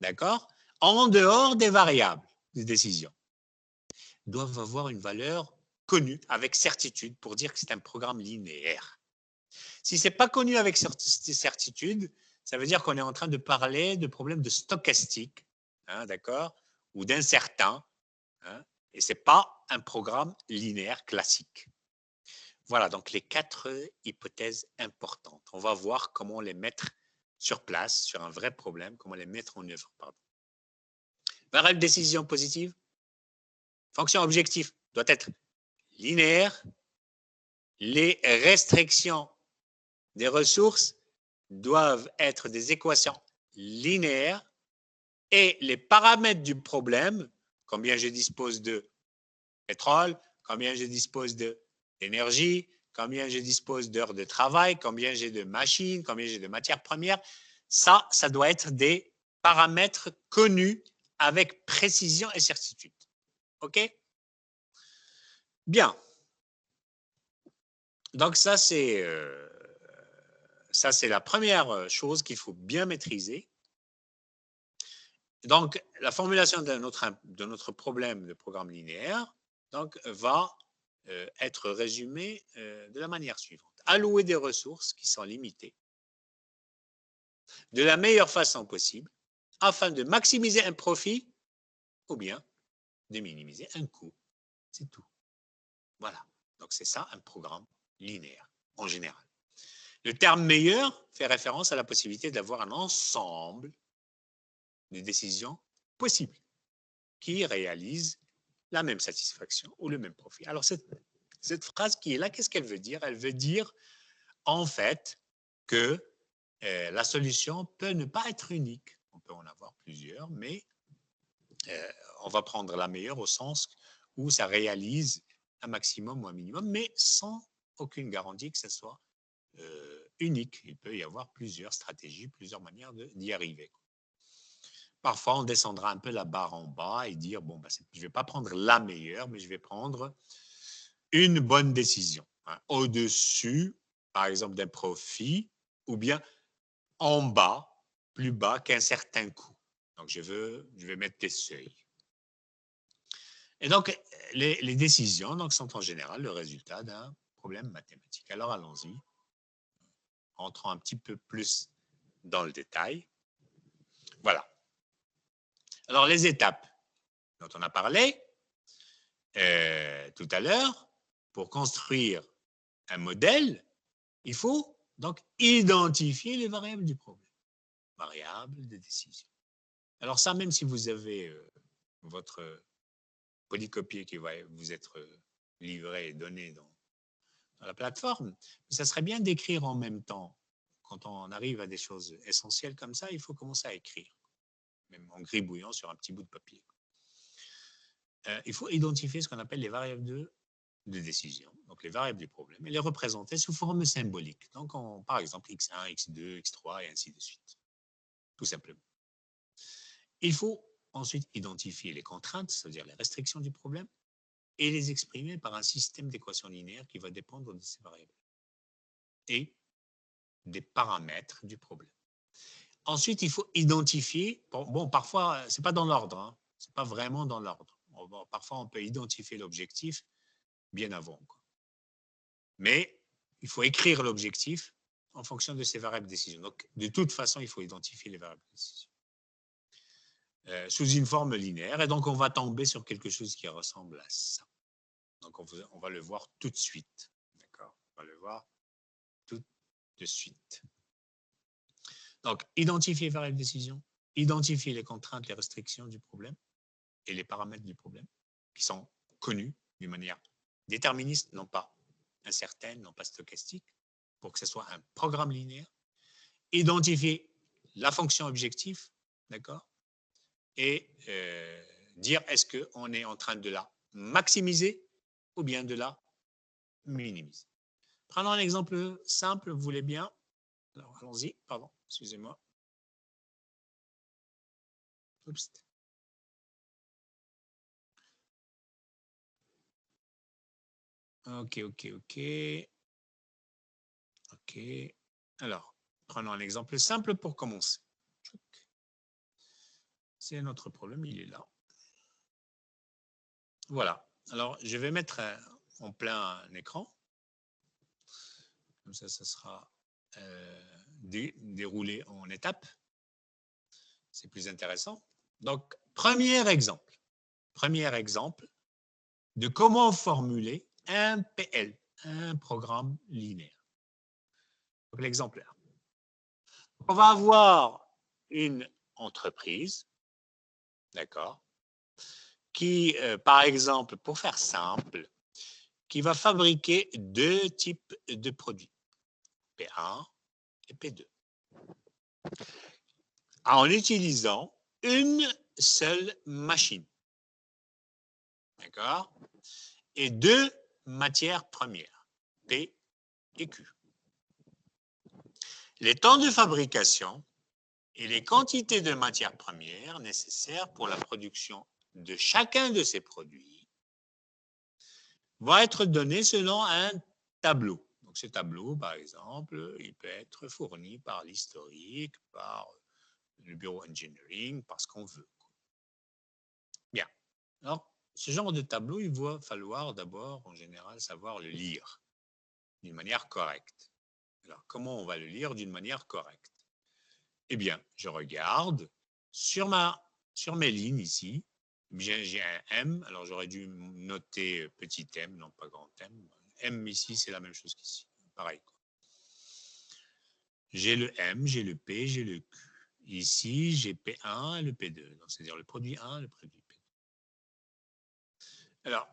d'accord, en dehors des variables de décision, doivent avoir une valeur connue avec certitude pour dire que c'est un programme linéaire. Si ce n'est pas connu avec certitude, ça veut dire qu'on est en train de parler de problèmes de stochastique, hein, d'accord, ou d'incertain, hein, et ce n'est pas un programme linéaire classique. Voilà, donc les 4 hypothèses importantes. On va voir comment les mettre sur place, sur un vrai problème, comment les mettre en œuvre. Variable de décision positive, fonction objectif doit être linéaire. Les restrictions des ressources doivent être des équations linéaires et les paramètres du problème, combien je dispose de pétrole, combien je dispose d'énergie, combien je dispose d'heures de travail, combien j'ai de machines, combien j'ai de matières premières, ça doit être des paramètres connus avec précision et certitude. OK? Bien. Donc, ça, c'est la première chose qu'il faut bien maîtriser. Donc, la formulation de notre problème de programme linéaire donc, va être résumée de la manière suivante. Allouer des ressources qui sont limitées de la meilleure façon possible afin de maximiser un profit ou bien de minimiser un coût. C'est tout. Voilà. Donc, c'est ça un programme linéaire en général. Le terme meilleur fait référence à la possibilité d'avoir un ensemble de décisions possibles qui réalisent la même satisfaction ou le même profit. Alors, cette phrase qui est là, qu'est-ce qu'elle veut dire? Elle veut dire, en fait, que la solution peut ne pas être unique. On peut en avoir plusieurs, mais on va prendre la meilleure au sens où ça réalise un maximum ou un minimum, mais sans aucune garantie que ce soit unique. Il peut y avoir plusieurs stratégies, plusieurs manières d'y arriver. parfois, on descendra un peu la barre en bas et dire, bon, je ne vais pas prendre la meilleure, mais je vais prendre une bonne décision. Hein, au-dessus, par exemple, d'un profit, ou bien en bas, plus bas qu'un certain coût. Donc, je vais mettre des seuils. Et donc, les décisions donc, sont en général le résultat d'un problème mathématique. Alors, allons-y. Entrons un petit peu plus dans le détail. Voilà. Alors, les étapes dont on a parlé tout à l'heure, pour construire un modèle, il faut donc identifier les variables du problème. Variables de décision. Alors ça, même si vous avez votre polycopier qui va vous être livré et donné dans la plateforme, ça serait bien d'écrire en même temps. Quand on arrive à des choses essentielles comme ça, il faut commencer à écrire, même en gribouillant sur un petit bout de papier. Il faut identifier ce qu'on appelle les variables de décision, donc les variables du problème, et les représenter sous forme symbolique. Donc, par exemple, x1, x2, x3, et ainsi de suite, tout simplement. Il faut ensuite identifier les contraintes, c'est-à-dire les restrictions du problème, et les exprimer par un système d'équations linéaires qui va dépendre de ces variables et des paramètres du problème. Ensuite, il faut identifier, bon, parfois, ce n'est pas dans l'ordre, hein, ce n'est pas vraiment dans l'ordre. Parfois, on peut identifier l'objectif bien avant, quoi. Mais il faut écrire l'objectif en fonction de ces variables de décision. Donc, de toute façon, il faut identifier les variables de décision sous une forme linéaire. Et donc, on va tomber sur quelque chose qui ressemble à ça. Donc, on va le voir tout de suite. D'accord? On va le voir tout de suite. Donc, identifier les variables de décision, identifier les contraintes, les restrictions du problème et les paramètres du problème qui sont connus d'une manière déterministe, non pas incertaine, non pas stochastique, pour que ce soit un programme linéaire. Identifier la fonction objectif, d'accord? Et dire est-ce qu'on est en train de la maximiser ou bien de la minimiser. Prenons un exemple simple, vous voulez bien? Alors, allons-y, pardon, excusez-moi. Oups. Ok. Alors, prenons un exemple simple pour commencer. C'est notre problème, il est là. Voilà. Alors, je vais mettre en plein écran. Comme ça sera déroulé en étapes. C'est plus intéressant. Donc, premier exemple de comment formuler un PL, un programme linéaire. Donc, l'exemplaire. On va avoir une entreprise, d'accord, qui, par exemple, pour faire simple, qui va fabriquer deux types de produits, P1 et P2, en utilisant une seule machine, d'accord, et deux matières premières, P et Q. Les temps de fabrication et les quantités de matières premières nécessaires pour la production de chacun de ces produits vont être donnés selon un tableau. Donc, ce tableau, par exemple, il peut être fourni par l'historique, par le bureau engineering, par ce qu'on veut. Bien. Alors, ce genre de tableau, il va falloir d'abord, en général, savoir le lire d'une manière correcte. Alors, comment on va le lire d'une manière correcte? Eh bien, je regarde sur mes lignes ici, j'ai un M, alors j'aurais dû noter petit m, non pas grand M. M ici, c'est la même chose qu'ici, pareil. J'ai le M, j'ai le P, j'ai le Q. Ici, j'ai P1 et le P2, c'est-à-dire le produit 1 et le produit P2. Alors,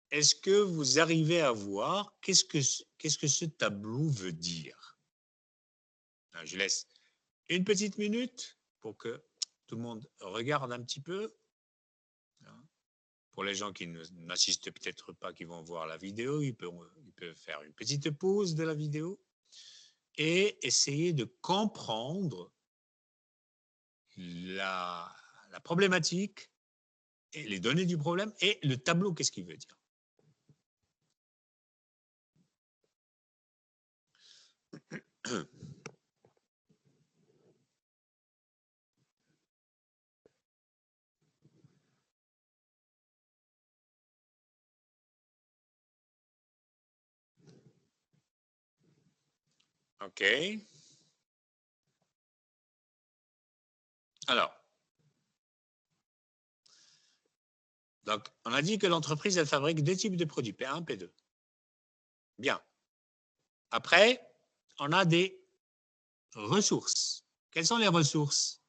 est-ce que vous arrivez à voir qu'est-ce que ce tableau veut dire? Je laisse une petite minute pour que tout le monde regarde un petit peu. Pour les gens qui n'assistent peut-être pas, qui vont voir la vidéo, ils peuvent faire une petite pause de la vidéo et essayer de comprendre la problématique, et les données du problème et le tableau, qu'est-ce qu'il veut dire. OK. Alors, donc, on a dit que l'entreprise, elle fabrique deux types de produits, P1, P2. Bien. Après, on a des ressources. Quelles sont les ressources?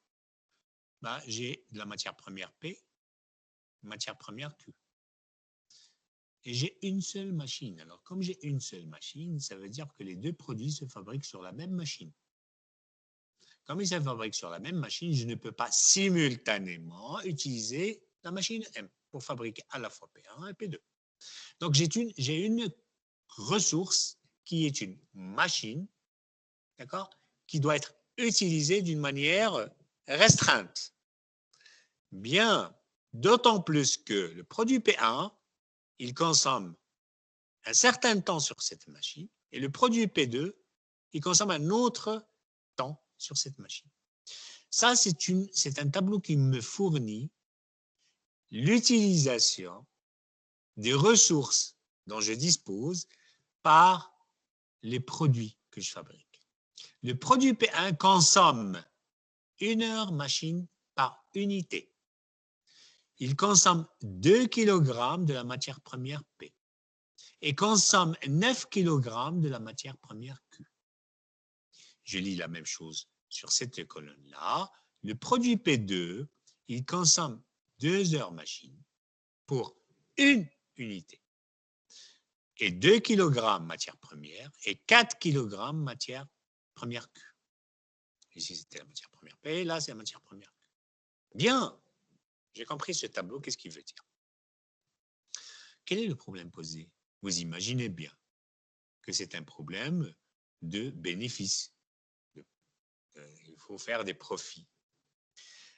Ben, j'ai de la matière première P, matière première Q. Et j'ai une seule machine. Alors, comme j'ai une seule machine, ça veut dire que les deux produits se fabriquent sur la même machine. Comme ils se fabriquent sur la même machine, je ne peux pas simultanément utiliser la machine M pour fabriquer à la fois P1 et P2. Donc, j'ai une ressource qui est une machine, d'accord, qui doit être utilisée d'une manière restreinte. Bien, d'autant plus que le produit P1, il consomme un certain temps sur cette machine et le produit P2, il consomme un autre temps sur cette machine. Ça, c'est un tableau qui me fournit l'utilisation des ressources dont je dispose par les produits que je fabrique. Le produit P1 consomme 1 heure machine par unité. Il consomme 2 kg de la matière première P et consomme 9 kg de la matière première Q. Je lis la même chose sur cette colonne-là. Le produit P2, il consomme 2 heures machine pour une unité et 2 kg matière première et 4 kg matière première Q. Ici, c'était la matière première P, là, c'est la matière première Q. Bien, j'ai compris ce tableau, qu'est-ce qu'il veut dire? Quel est le problème posé? Vous imaginez bien que c'est un problème de bénéfice. Il faut faire des profits.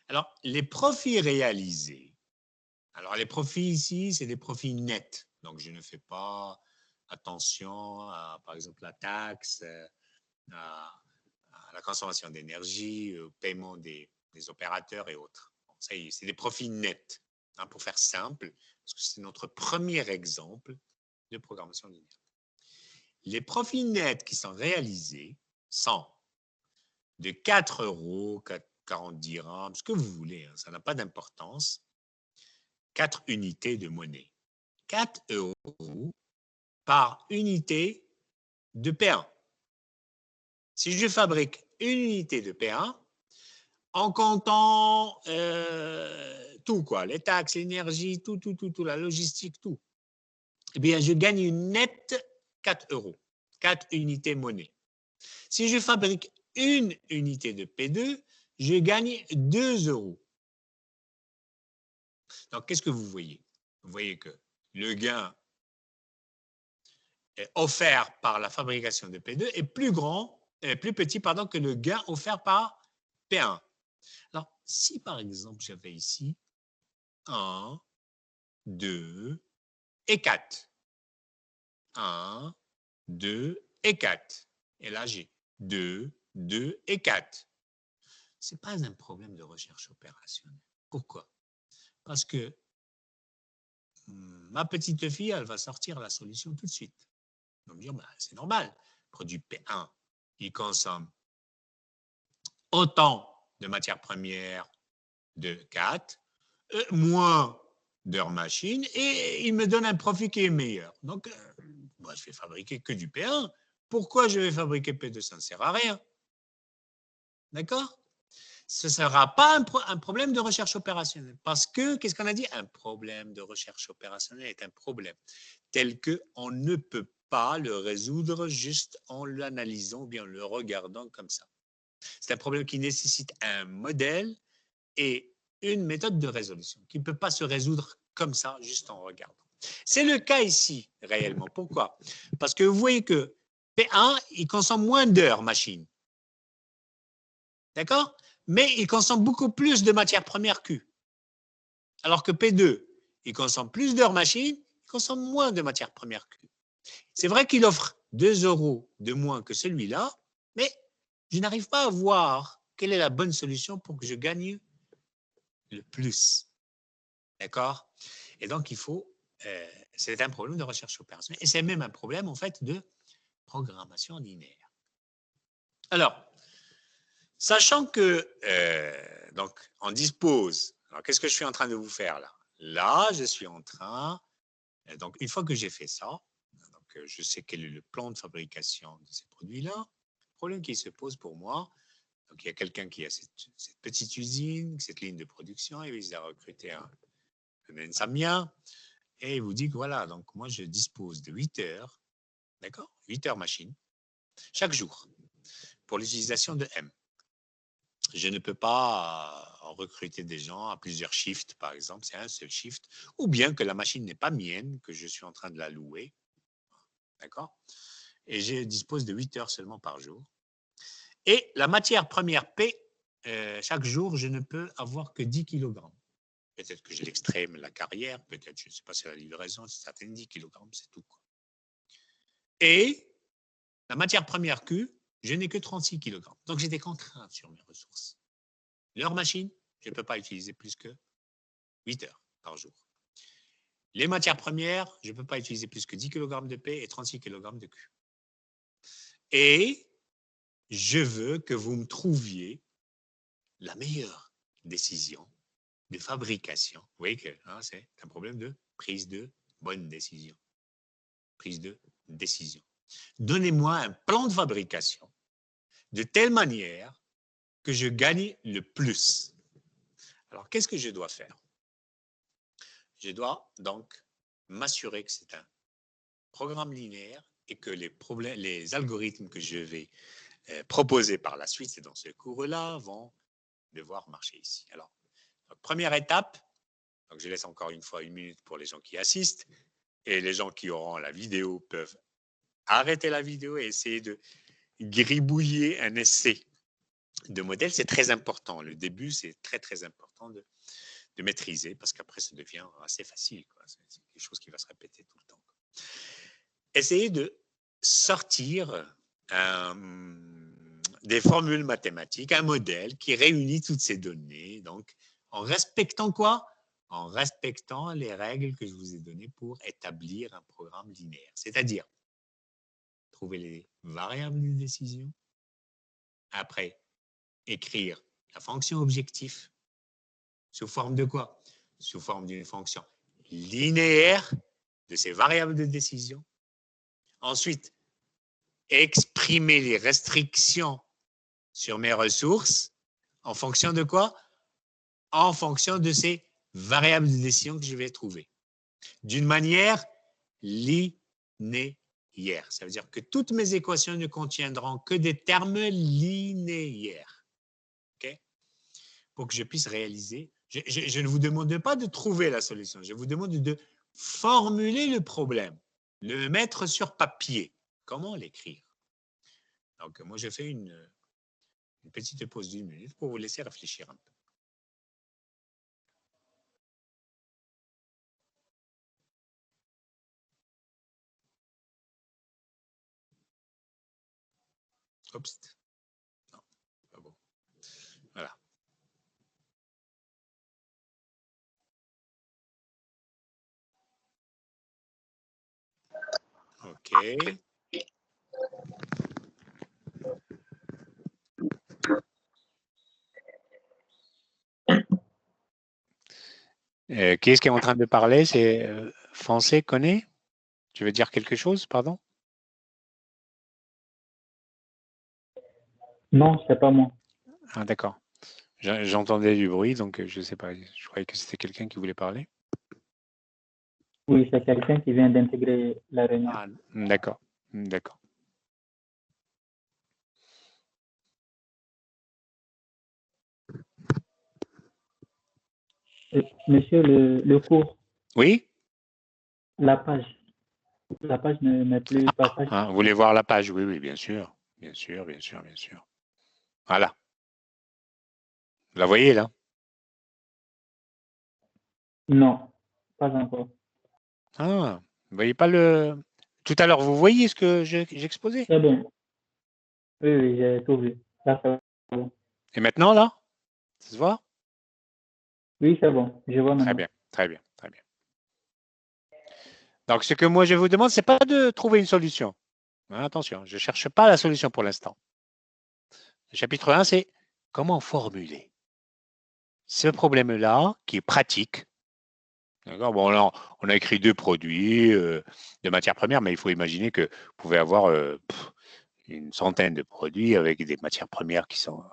Alors, les profits réalisés, alors les profits ici, c'est des profits nets. Donc, je ne fais pas attention à, par exemple, la taxe, à la consommation d'énergie, au paiement des opérateurs et autres. Bon, ça y est, c'est des profits nets, hein, pour faire simple, parce que c'est notre premier exemple de programmation linéaire. Les profits nets qui sont réalisés sont de 4 euros, 40 dirhams, ce que vous voulez, hein, ça n'a pas d'importance, 4 unités de monnaie. 4 euros par unité de P1. Si je fabrique une unité de P1, en comptant tout, quoi, les taxes, l'énergie, tout, la logistique, tout, eh bien, je gagne une nette 4 euros, 4 unités monnaie. Si je fabrique une unité de P2, je gagne 2 euros. Donc, qu'est-ce que vous voyez? Vous voyez que le gain offert par la fabrication de P2 est plus petit que le gain offert par P1. Alors, si par exemple j'avais ici 1, 2 et 4. 1, 2 et 4. Et là, j'ai 2, 2 et 4. Ce n'est pas un problème de recherche opérationnelle. Pourquoi? Parce que ma petite fille, elle va sortir la solution tout de suite. Elle va me dire, bah, c'est normal. Produit P1, il consomme autant de matières premières de 4, moins d'heures machine, et il me donne un profit qui est meilleur. Donc, moi, je vais fabriquer que du P1. Pourquoi je vais fabriquer P2? Ça ne sert à rien. D'accord? Ce ne sera pas un problème de recherche opérationnelle. Parce que, qu'est-ce qu'on a dit? Un problème de recherche opérationnelle est un problème tel qu'on ne peut pas le résoudre juste en l'analysant ou bien en le regardant comme ça. C'est un problème qui nécessite un modèle et une méthode de résolution qui ne peut pas se résoudre comme ça, juste en regardant. C'est le cas ici, réellement. Pourquoi? Parce que vous voyez que P1, il consomme moins d'heures machine. D'accord? mais il consomme beaucoup plus de matières premières Q. Alors que P2, il consomme plus d'heures machine, il consomme moins de matières premières Q. C'est vrai qu'il offre 2 € de moins que celui-là, mais je n'arrive pas à voir quelle est la bonne solution pour que je gagne le plus. D'accord? Et donc, il faut... c'est un problème de recherche opérationnelle et c'est même un problème, en fait, de programmation linéaire. Alors, sachant que donc, on dispose... Alors, qu'est-ce que je suis en train de vous faire là? Là, je suis en train... Donc, une fois que j'ai fait ça, donc, je sais quel est le plan de fabrication de ces produits-là. Le problème qui se pose pour moi, donc il y a quelqu'un qui a cette petite usine, cette ligne de production, et il a recruté un Samien, et il vous dit que voilà, donc moi je dispose de 8 heures, d'accord, 8 heures machine, chaque jour, pour l'utilisation de M. Je ne peux pas recruter des gens à plusieurs shifts, par exemple, c'est un seul shift, ou bien que la machine n'est pas mienne, que je suis en train de la louer, d'accord, et je dispose de 8 heures seulement par jour. Et la matière première P, chaque jour, je ne peux avoir que 10 kg. Peut-être que je l'extrais la carrière, peut-être, je ne sais pas si c'est la livraison, c'est certain, 10 kg, c'est tout. Quoi. Et la matière première Q, je n'ai que 36 kg. Donc, j'étais contraint sur mes ressources. L'heure machine, je ne peux pas utiliser plus que 8 heures par jour. Les matières premières, je ne peux pas utiliser plus que 10 kg de P et 36 kg de Q. Et je veux que vous me trouviez la meilleure décision de fabrication. Vous voyez que c'est un problème de prise de bonne décision. Prise de décision. Donnez-moi un plan de fabrication de telle manière que je gagne le plus. Alors, qu'est-ce que je dois faire? Je dois donc m'assurer que c'est un programme linéaire et que les algorithmes que je vais proposer par la suite, c'est dans ce cours-là, vont devoir marcher ici. Alors, première étape, donc je laisse encore une fois 1 minute pour les gens qui assistent, et les gens qui auront la vidéo peuvent arrêter la vidéo et essayer de gribouiller un essai de modèle. C'est très important. Le début, c'est très, très important de maîtriser parce qu'après, ça devient assez facile. C'est quelque chose qui va se répéter tout le temps. Essayez de sortir des formules mathématiques, un modèle qui réunit toutes ces données, donc en respectant quoi? En respectant les règles que je vous ai données pour établir un programme linéaire. C'est-à-dire, trouver les variables de décision, après, écrire la fonction objectif, sous forme de quoi? Sous forme d'une fonction linéaire de ces variables de décision. Ensuite, exprimer les restrictions sur mes ressources en fonction de quoi? En fonction de ces variables de décision que je vais trouver. D'une manière linéaire. Ça veut dire que toutes mes équations ne contiendront que des termes linéaires. Okay? Pour que je puisse réaliser. Je ne vous demande pas de trouver la solution. Je vous demande de formuler le problème, le mettre sur papier. Comment l'écrire? Donc, moi, je fais une petite pause d'1 minute pour vous laisser réfléchir un peu. Oups. Non, pas bon. Voilà. OK. Qui est-ce qui est en train de parler? C'est Français connaît? Tu veux dire quelque chose, pardon? Non, c'est pas moi. Ah, d'accord. J'entendais du bruit, donc je ne sais pas. Je croyais que c'était quelqu'un qui voulait parler. Oui, c'est quelqu'un qui vient d'intégrer la réunion. Ah, d'accord. D'accord. Monsieur, le cours, Oui? la page ne met plus passage. Vous voulez voir la page? Oui, oui, bien sûr. Bien sûr, bien sûr, bien sûr. Voilà. Vous la voyez là? Non, pas encore. Ah, vous voyez pas le... Tout à l'heure, vous voyez ce que j'exposais? C'est bon. Oui, oui, j'ai tout vu. Là, c'est bon. Et maintenant, là? Ça se voit? Oui, c'est bon. Je vois Très maintenant. bien, très bien, très bien. Donc, ce que moi, je vous demande, c'est pas de trouver une solution. Hein, attention, je ne cherche pas la solution pour l'instant. Le chapitre 1, c'est comment formuler ce problème-là qui est pratique. D'accord. Bon, là, on a écrit 2 produits de matières premières, mais il faut imaginer que vous pouvez avoir une centaine de produits avec des matières premières qui sont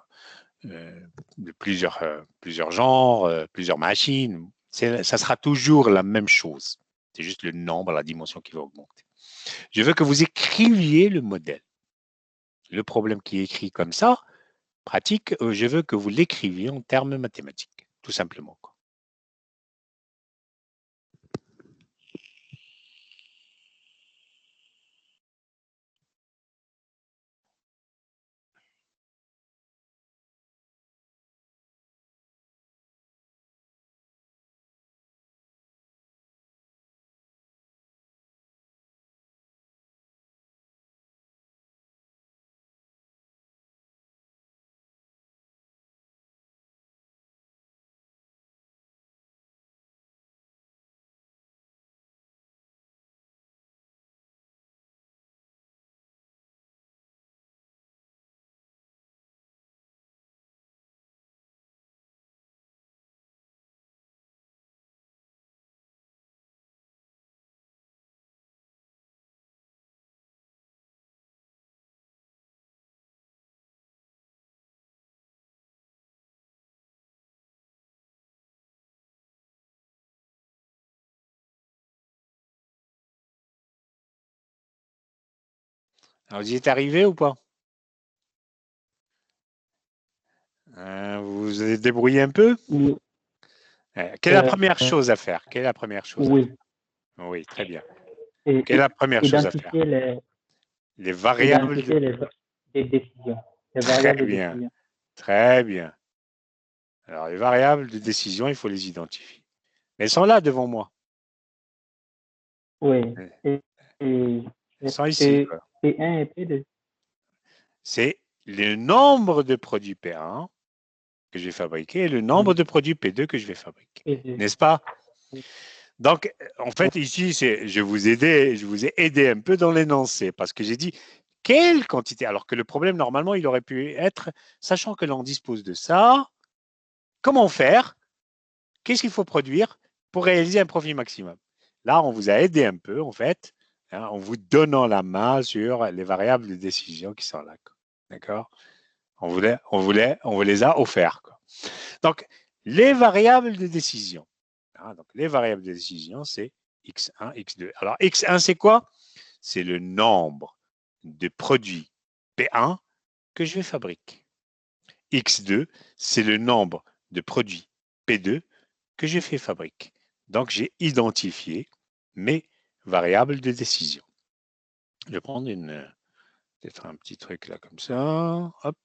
de plusieurs genres, plusieurs machines. Ça sera toujours la même chose. C'est juste le nombre, la dimension qui va augmenter. Je veux que vous écriviez le modèle. Le problème qui est écrit comme ça, pratique, je veux que vous l'écriviez en termes mathématiques, tout simplement. Alors, vous y êtes arrivé ou pas? Vous vous êtes débrouillé un peu? Oui, Quelle est la première chose à faire? Quelle est la première chose à faire? oui. Oui, très bien. Et, Quelle est la première chose à faire? identifier les, Les variables. identifier les décisions, les Très variables de bien, décision. très bien. Alors, les variables de décision, il faut les identifier. Mais elles sont là devant moi. Oui. Elles Et, et, sont ici, P, quoi. P1 et P2. C'est le nombre de produits P1 que je vais fabriquer et le nombre Oui, de produits P2 que je vais fabriquer. P2. N'est-ce pas? Oui. Donc, en fait, ici, je vous ai aidé un peu dans l'énoncé parce que j'ai dit quelle quantité, alors que le problème, normalement, il aurait pu être, sachant que l'on dispose de ça, comment faire? Qu'est-ce qu'il faut produire pour réaliser un profit maximum? Là, on vous a aidé un peu, en fait, hein, en vous donnant la main sur les variables de décision qui sont là. D'accord? On vous les a offerts. Quoi. Donc, les variables de décision. Hein, donc, les variables de décision, c'est X1, X2. Alors, X1, c'est quoi? C'est le nombre de produits P1 que je vais fabriquer. X2, c'est le nombre de produits P2 que j'ai fait fabriquer. Donc, j'ai identifié mes variables de décision. Je vais prendre peut-être un petit truc là comme ça. Hop.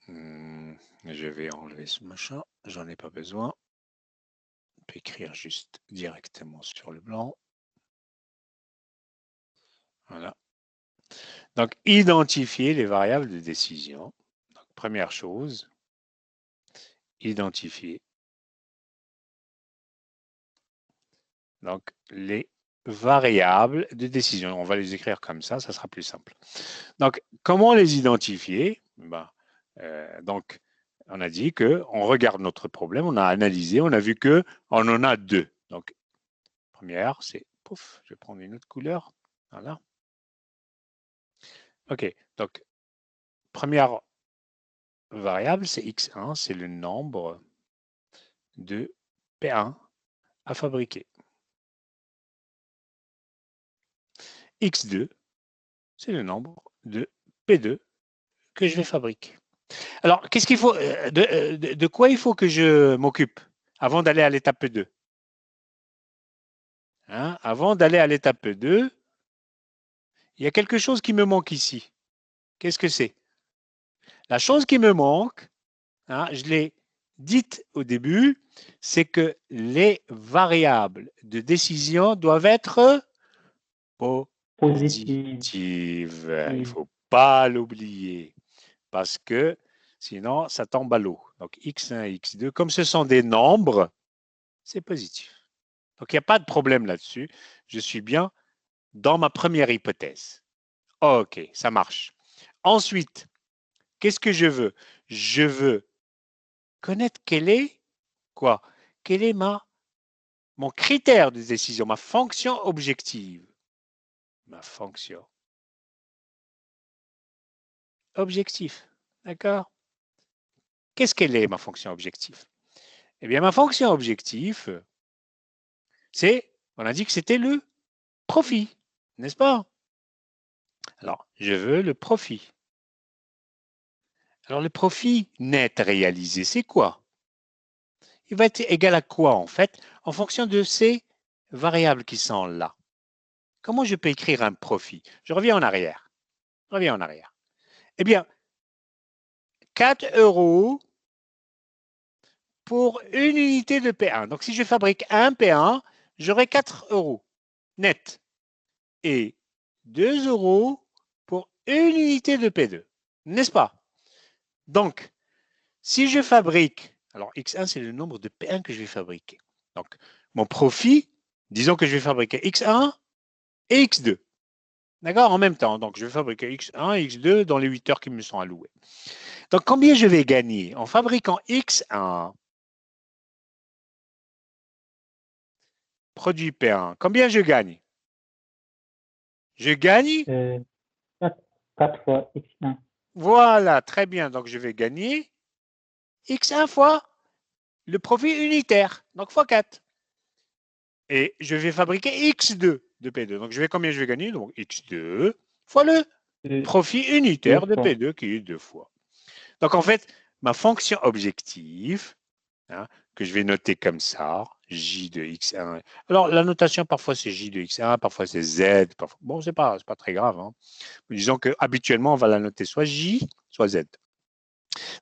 Je vais enlever ce machin. J'en ai pas besoin. On peut écrire juste directement sur le blanc. Voilà. Donc, identifier les variables de décision. Donc, première chose, identifier. Donc, les variables de décision. On va les écrire comme ça sera plus simple. Donc, comment les identifier? Donc, on a dit qu'on regarde notre problème, on a analysé, on a vu qu'on en a 2. Donc, première, c'est, pouf, je vais prendre une autre couleur. Voilà. OK, donc, première variable, c'est X1, c'est le nombre de P1 à fabriquer. X2, c'est le nombre de P2 que je vais fabriquer. Alors, qu'est-ce qu'il faut, de quoi il faut que je m'occupe avant d'aller à l'étape 2? Hein, avant d'aller à l'étape 2, il y a quelque chose qui me manque ici. Qu'est-ce que c'est? La chose qui me manque, hein, je l'ai dite au début, c'est que les variables de décision doivent être Positive. positives. Il ne faut pas l'oublier parce que sinon, ça tombe à l'eau. Donc, x1 et x2, comme ce sont des nombres, c'est positif. Donc, il n'y a pas de problème là-dessus. Je suis bien dans ma première hypothèse. OK, ça marche. Ensuite, qu'est-ce que je veux? Je veux connaître quel est quoi? Quel est mon critère de décision, ma fonction objective. Ma fonction objectif. D'accord? Qu'est-ce qu'elle est, ma fonction objective? Eh bien, ma fonction objective, c'est, on a dit que c'était le profit, n'est-ce pas? Alors, je veux le profit. Alors, le profit net réalisé, c'est quoi? Il va être égal à quoi, en fait, en fonction de ces variables qui sont là. Comment je peux écrire un profit? Je reviens en arrière. Eh bien, 4 € pour une unité de P1. Donc, si je fabrique un P1, j'aurai 4 € net. Et 2 € pour une unité de P2. N'est-ce pas? Donc, si je fabrique, alors X1, c'est le nombre de P1 que je vais fabriquer. Donc, mon profit, disons que je vais fabriquer X1 et X2. D'accord? En même temps. Donc, je vais fabriquer X1 et X2 dans les 8 heures qui me sont allouées. Donc, combien je vais gagner en fabriquant X1, produit P1? Combien je gagne? Je gagne? 4 fois X1. Voilà, très bien. Donc, je vais gagner X1 fois le profit unitaire, donc fois 4. Et je vais fabriquer X2 de P2. Donc, combien je vais gagner? Donc, X2 fois le profit unitaire de P2 qui est 2 fois. Donc, en fait, ma fonction objective, hein, que je vais noter comme ça, J de X1. Alors, la notation, parfois, c'est J de X1, parfois, c'est Z. Parfois, bon, c'est pas très grave. Hein. Disons qu'habituellement, on va la noter soit J, soit Z.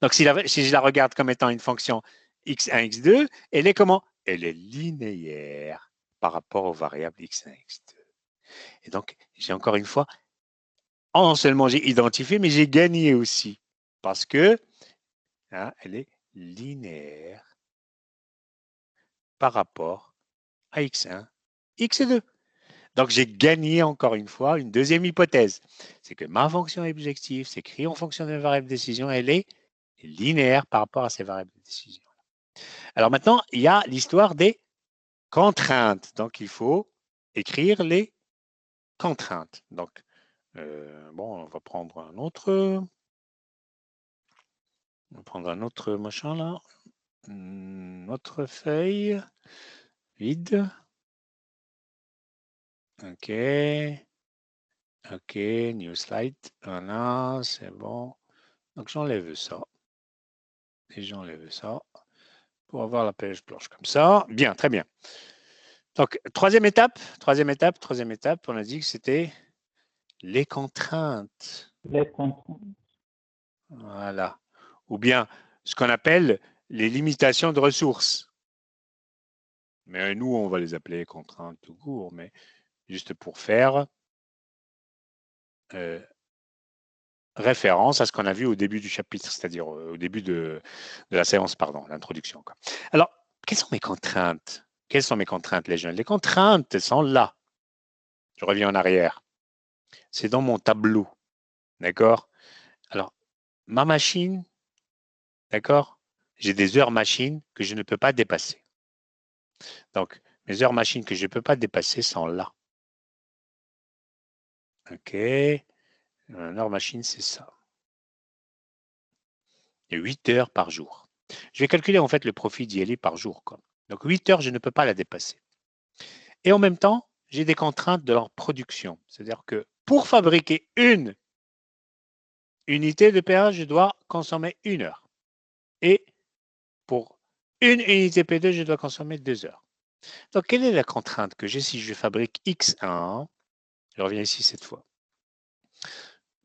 Donc, si je la regarde comme étant une fonction X1, X2, elle est comment? Elle est linéaire par rapport aux variables X1, X2. Et donc, j'ai encore une fois, non seulement j'ai identifié, mais j'ai gagné aussi. Parce que hein, elle est linéaire par rapport à X1, X2. Donc, j'ai gagné encore une fois une deuxième hypothèse. C'est que ma fonction objective s'écrit en fonction de variable de décision. Elle est linéaire par rapport à ces variables de décision. Alors maintenant, il y a l'histoire des contraintes. Donc, il faut écrire les contraintes. Donc, bon, on va prendre un autre. On va prendre un autre machin là. Notre feuille vide. OK. OK, new slide. Voilà, c'est bon. Donc, j'enlève ça. Et j'enlève ça pour avoir la page blanche comme ça. Bien, très bien. Donc, troisième étape, on a dit que c'était les contraintes. Les contraintes. Voilà. Ou bien ce qu'on appelle les limitations de ressources. Mais nous, on va les appeler contraintes tout court, mais juste pour faire référence à ce qu'on a vu au début du chapitre, c'est-à-dire au début de la séance, pardon, l'introduction. Alors, quelles sont mes contraintes? Quelles sont mes contraintes, les jeunes? Les contraintes sont là. Je reviens en arrière. C'est dans mon tableau. D'accord? Alors, ma machine, d'accord? J'ai des heures machines que je ne peux pas dépasser. Donc, mes heures machines que je ne peux pas dépasser sont là. OK. Une heure machine, c'est ça. Il y a 8 heures par jour. Je vais calculer en fait le profit d'y aller par jour. Quoi. Donc, 8 heures, je ne peux pas la dépasser. Et en même temps, j'ai des contraintes de leur production. C'est-à-dire que pour fabriquer une unité de P1, je dois consommer 1 heure. Et pour une unité P2, je dois consommer 2 heures. Donc, quelle est la contrainte que j'ai si je fabrique X1? Je reviens ici cette fois.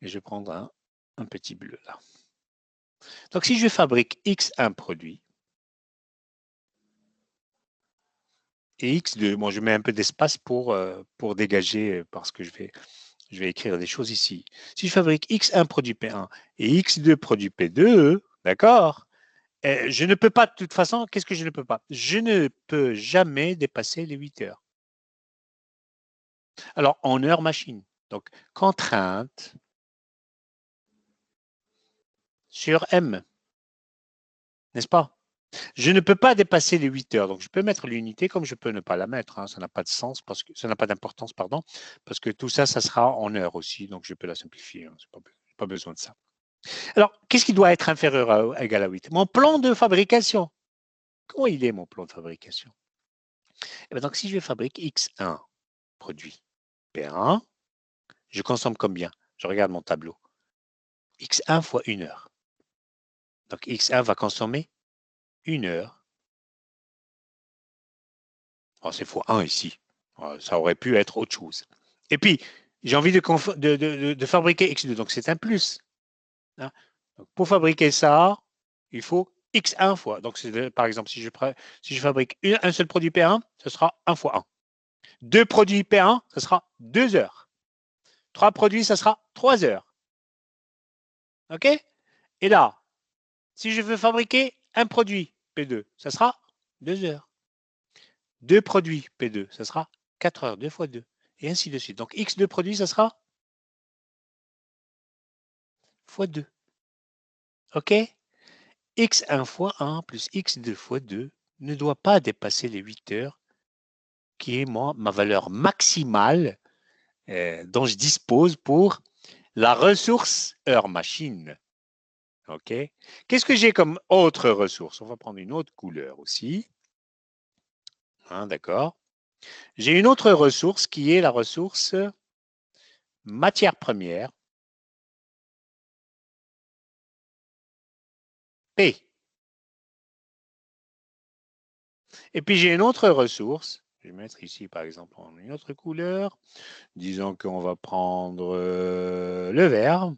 Et je vais prendre un petit bleu là. Donc, si je fabrique X1 produit et X2, bon, je mets un peu d'espace pour dégager parce que je vais écrire des choses ici. Si je fabrique X1 produit P1 et X2 produit P2, d'accord, je ne peux pas, de toute façon, qu'est-ce que je ne peux pas? Je ne peux jamais dépasser les 8 heures. Alors, en heure machine. Donc, contrainte sur M, n'est-ce pas? Je ne peux pas dépasser les 8 heures. Donc, je peux mettre l'unité comme je peux ne pas la mettre. Hein. Ça n'a pas de sens, parce que ça n'a pas d'importance, pardon, parce que tout ça, ça sera en heures aussi. Donc, je peux la simplifier. Hein. Je n'ai pas besoin de ça. Alors, qu'est-ce qui doit être inférieur à égal à 8? Mon plan de fabrication. Comment il est, mon plan de fabrication? Et bien, donc, si je fabrique X1 produit P1, je consomme combien? Je regarde mon tableau. X1 fois 1 heure. Donc, X1 va consommer 1 heure. Oh, c'est fois 1 ici. Oh, ça aurait pu être autre chose. Et puis, j'ai envie de fabriquer X2, donc c'est un plus. Hein? Donc, pour fabriquer ça, il faut X1 fois. Donc, par exemple, si je fabrique un seul produit P1, ce sera 1 fois 1. 2 produits P1, ce sera 2 heures. 3 produits, ce sera 3 heures. OK? Et là, si je veux fabriquer un produit P2, ça sera 2 heures. 2 produits P2, ça sera 4 heures, 2 fois 2, et ainsi de suite. Donc, X2 produits, ça sera fois 2. OK? X1 fois 1 plus X2 fois 2 ne doit pas dépasser les 8 heures, qui est ma valeur maximale dont je dispose pour la ressource heure machine. OK? Qu'est-ce que j'ai comme autre ressource? On va prendre une autre couleur aussi. Hein, d'accord? J'ai une autre ressource qui est la ressource matière première P. Et puis j'ai une autre ressource. Je vais mettre ici, par exemple, en une autre couleur. Disons qu'on va prendre le vert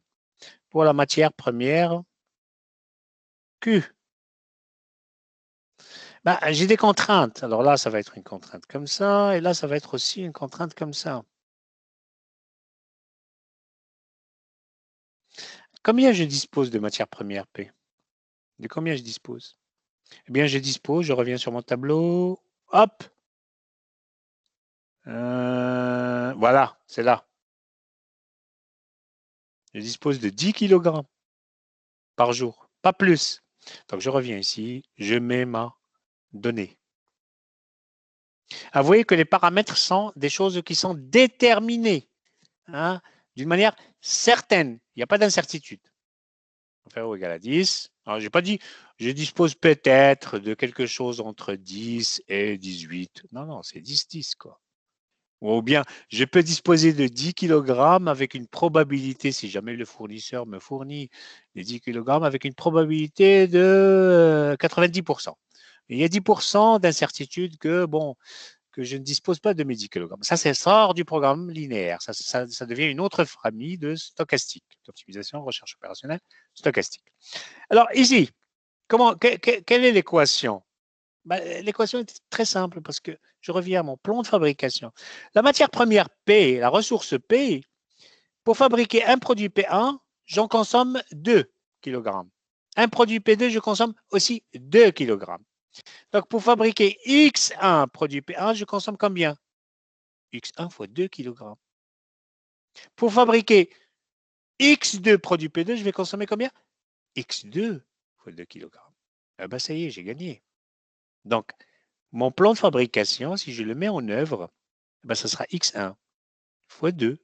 pour la matière première Q. Ben, j'ai des contraintes. Alors là, ça va être une contrainte comme ça. Et là, ça va être aussi une contrainte comme ça. Combien je dispose de matière première P? De combien je dispose? Eh bien, je dispose, je reviens sur mon tableau. Hop! Voilà, c'est là. Je dispose de 10 kg par jour, pas plus. Donc, je reviens ici, je mets ma donnée. Vous voyez que les paramètres sont des choses qui sont déterminées hein, d'une manière certaine. Il n'y a pas d'incertitude. On va faire O égale à 10. Alors, je n'ai pas dit, je dispose peut-être de quelque chose entre 10 et 18. Non, non, c'est 10, 10, quoi. Ou bien, je peux disposer de 10 kg avec une probabilité, si jamais le fournisseur me fournit les 10 kg, avec une probabilité de 90%. Il y a 10% d'incertitude que, bon, que je ne dispose pas de mes 10 kg. Ça, c'est sort du programme linéaire. Ça devient une autre famille de stochastique, d'optimisation, recherche opérationnelle, stochastique. Alors, ici, quelle est l'équation? L'équation est très simple parce que je reviens à mon plan de fabrication. La matière première P, la ressource P, pour fabriquer un produit P1, j'en consomme 2 kg. Un produit P2, je consomme aussi 2 kg. Donc, pour fabriquer X1 produit P1, je consomme combien? X1 fois 2 kg. Pour fabriquer X2 produit P2, je vais consommer combien? X2 fois 2 kg. Ah ben, ça y est, j'ai gagné. Donc, mon plan de fabrication, si je le mets en œuvre, ben, ça sera X1 fois 2.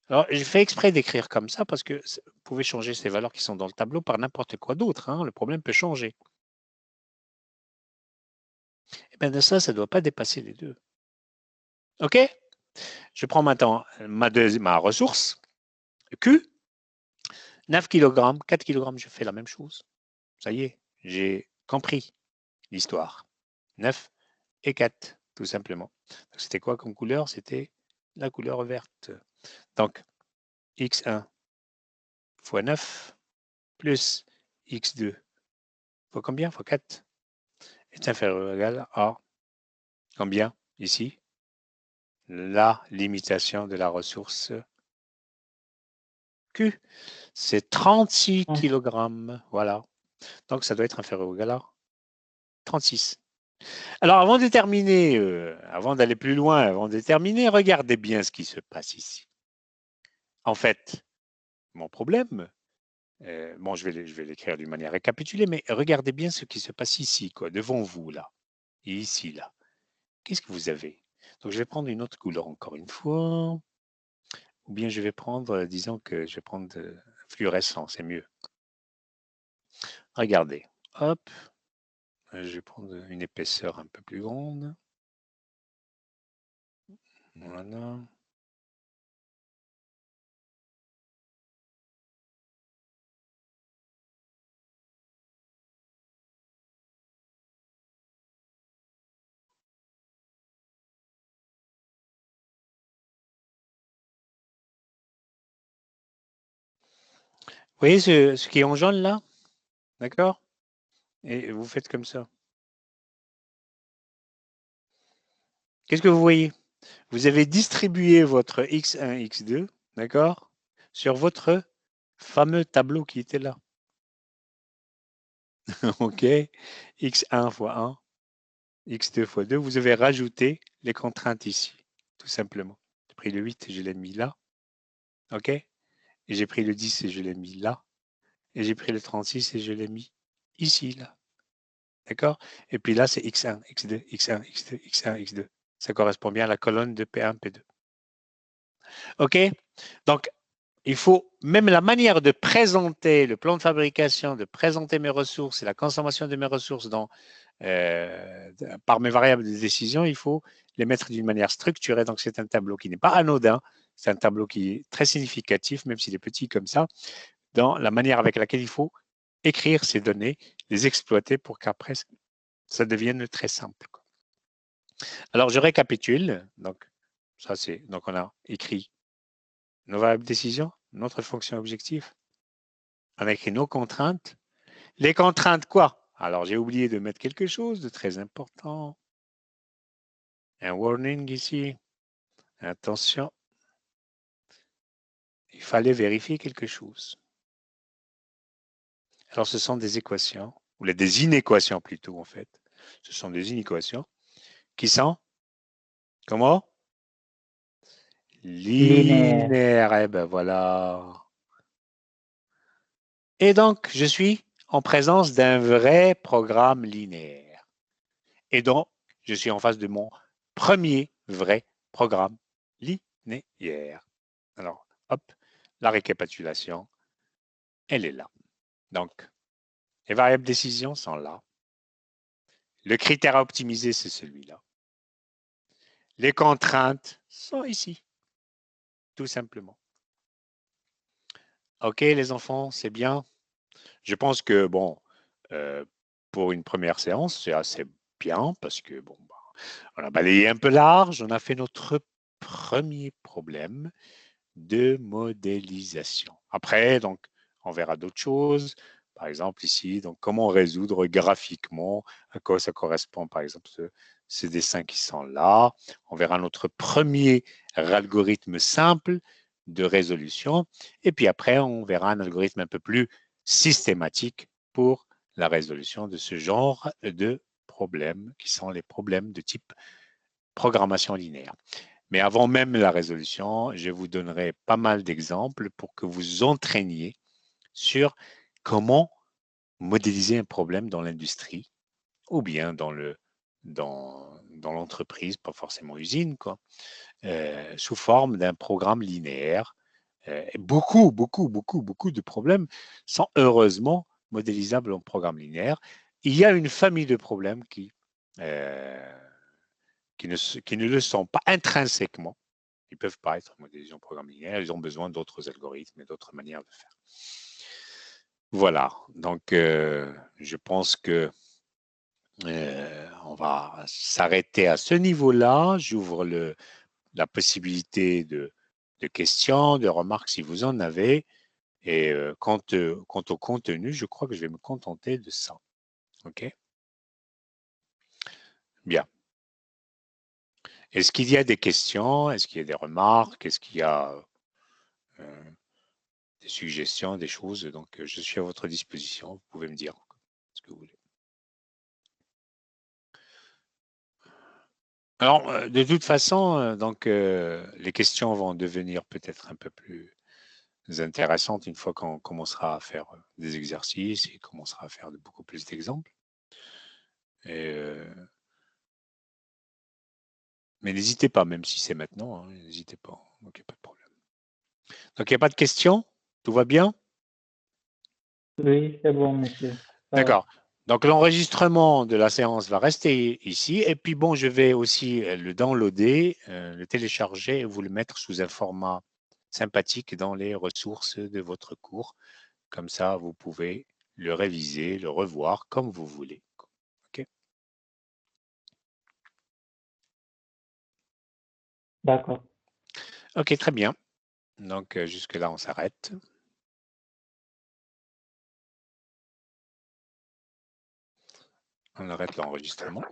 Alors, j'ai fait exprès d'écrire comme ça parce que vous pouvez changer ces valeurs qui sont dans le tableau par n'importe quoi d'autre. Hein, le problème peut changer. Et bien de ça ne doit pas dépasser les 2. OK? Je prends maintenant ma ressource, Q, 9 kg, 4 kg, je fais la même chose. Ça y est, j'ai compris l'histoire. 9 et 4, tout simplement. C'était quoi comme couleur? C'était la couleur verte. Donc, X1 fois 9 plus x2 fois combien? Fois 4 est inférieur ou égal à combien ici? La limitation de la ressource Q. C'est 36 kg. Voilà. Donc, ça doit être inférieur ou égal à 36. Alors, avant de terminer, avant d'aller plus loin, avant de terminer, regardez bien ce qui se passe ici. En fait, mon problème, bon, je vais l'écrire d'une manière récapitulée, mais regardez bien ce qui se passe ici, quoi, devant vous, là, et ici, là. Qu'est-ce que vous avez? Donc, je vais prendre une autre couleur encore une fois, ou bien je vais prendre, disons que je vais prendre fluorescent, c'est mieux. Regardez, hop, je vais prendre une épaisseur un peu plus grande. Voilà. Vous voyez ce qui est en jaune là? D'accord? Et vous faites comme ça. Qu'est-ce que vous voyez? Vous avez distribué votre X1, X2, d'accord? Sur votre fameux tableau qui était là. OK? X1 fois 1, X2 fois 2. Vous avez rajouté les contraintes ici, tout simplement. J'ai pris le 8 et je l'ai mis là. OK? Et j'ai pris le 10 et je l'ai mis là. Et j'ai pris le 36 et je l'ai mis ici, là. D'accord? Et puis là, c'est X1, X2, X1, X2, X1, X2. Ça correspond bien à la colonne de P1, P2. OK? Donc, il faut, même la manière de présenter le plan de fabrication, de présenter mes ressources et la consommation de mes ressources par mes variables de décision, il faut les mettre d'une manière structurée. Donc, c'est un tableau qui n'est pas anodin, c'est un tableau qui est très significatif, même s'il est petit comme ça, dans la manière avec laquelle il faut écrire ces données, les exploiter pour qu'après, ça devienne très simple. Alors, je récapitule. Donc, donc on a écrit nos variables de décision, notre fonction objectif. On a écrit nos contraintes. Les contraintes quoi? Alors, j'ai oublié de mettre quelque chose de très important. Un warning ici. Attention. Il fallait vérifier quelque chose. Alors, ce sont des équations, ou des inéquations plutôt, en fait. Ce sont des inéquations qui sont, comment? Linéaires. Eh ben voilà. Et donc, je suis en présence d'un vrai programme linéaire. Et donc, je suis en face de mon premier vrai programme linéaire. Alors, hop, la récapitulation, elle est là. Donc, les variables décision sont là. Le critère à optimiser, c'est celui-là. Les contraintes sont ici, tout simplement. OK, les enfants, c'est bien. Je pense que, bon, pour une première séance, c'est assez bien parce que, bon, bah, on a balayé un peu large, on a fait notre premier problème de modélisation. Après, donc, on verra d'autres choses. Par exemple, ici, donc, comment résoudre graphiquement, à quoi ça correspond, par exemple, ces dessins qui sont là. On verra notre premier algorithme simple de résolution. Et puis après, on verra un algorithme un peu plus systématique pour la résolution de ce genre de problèmes, qui sont les problèmes de type programmation linéaire. Mais avant même la résolution, je vous donnerai pas mal d'exemples pour que vous entraîniez sur comment modéliser un problème dans l'industrie ou bien dans l'entreprise, pas forcément usine, quoi, sous forme d'un programme linéaire. Beaucoup de problèmes sont heureusement modélisables en programme linéaire. Il y a une famille de problèmes qui ne le sont pas intrinsèquement. Ils peuvent pas être modélisés en programme linéaire, ils ont besoin d'autres algorithmes et d'autres manières de faire. Voilà, donc je pense que on va s'arrêter à ce niveau-là. J'ouvre la possibilité de questions, de remarques si vous en avez. Et quant au contenu, je crois que je vais me contenter de ça. OK? Bien. Est-ce qu'il y a des questions? Est-ce qu'il y a des remarques? Est-ce qu'il y a des suggestions, des choses? Donc, je suis à votre disposition. Vous pouvez me dire ce que vous voulez. Alors, de toute façon, donc, les questions vont devenir peut-être un peu plus intéressantes une fois qu'on commencera à faire des exercices et commencera à faire beaucoup plus d'exemples. Mais n'hésitez pas, même si c'est maintenant, hein, n'hésitez pas. Donc, il n'y a pas de problème. Donc, il n'y a pas de questions? Tout va bien? Oui, c'est bon, monsieur. Ça va. D'accord. Donc, l'enregistrement de la séance va rester ici. Et puis, bon, je vais aussi le downloader, le télécharger et vous le mettre sous un format sympathique dans les ressources de votre cours. Comme ça, vous pouvez le réviser, le revoir comme vous voulez. OK? D'accord. OK, très bien. Donc, jusque-là, on s'arrête. On arrête l'enregistrement.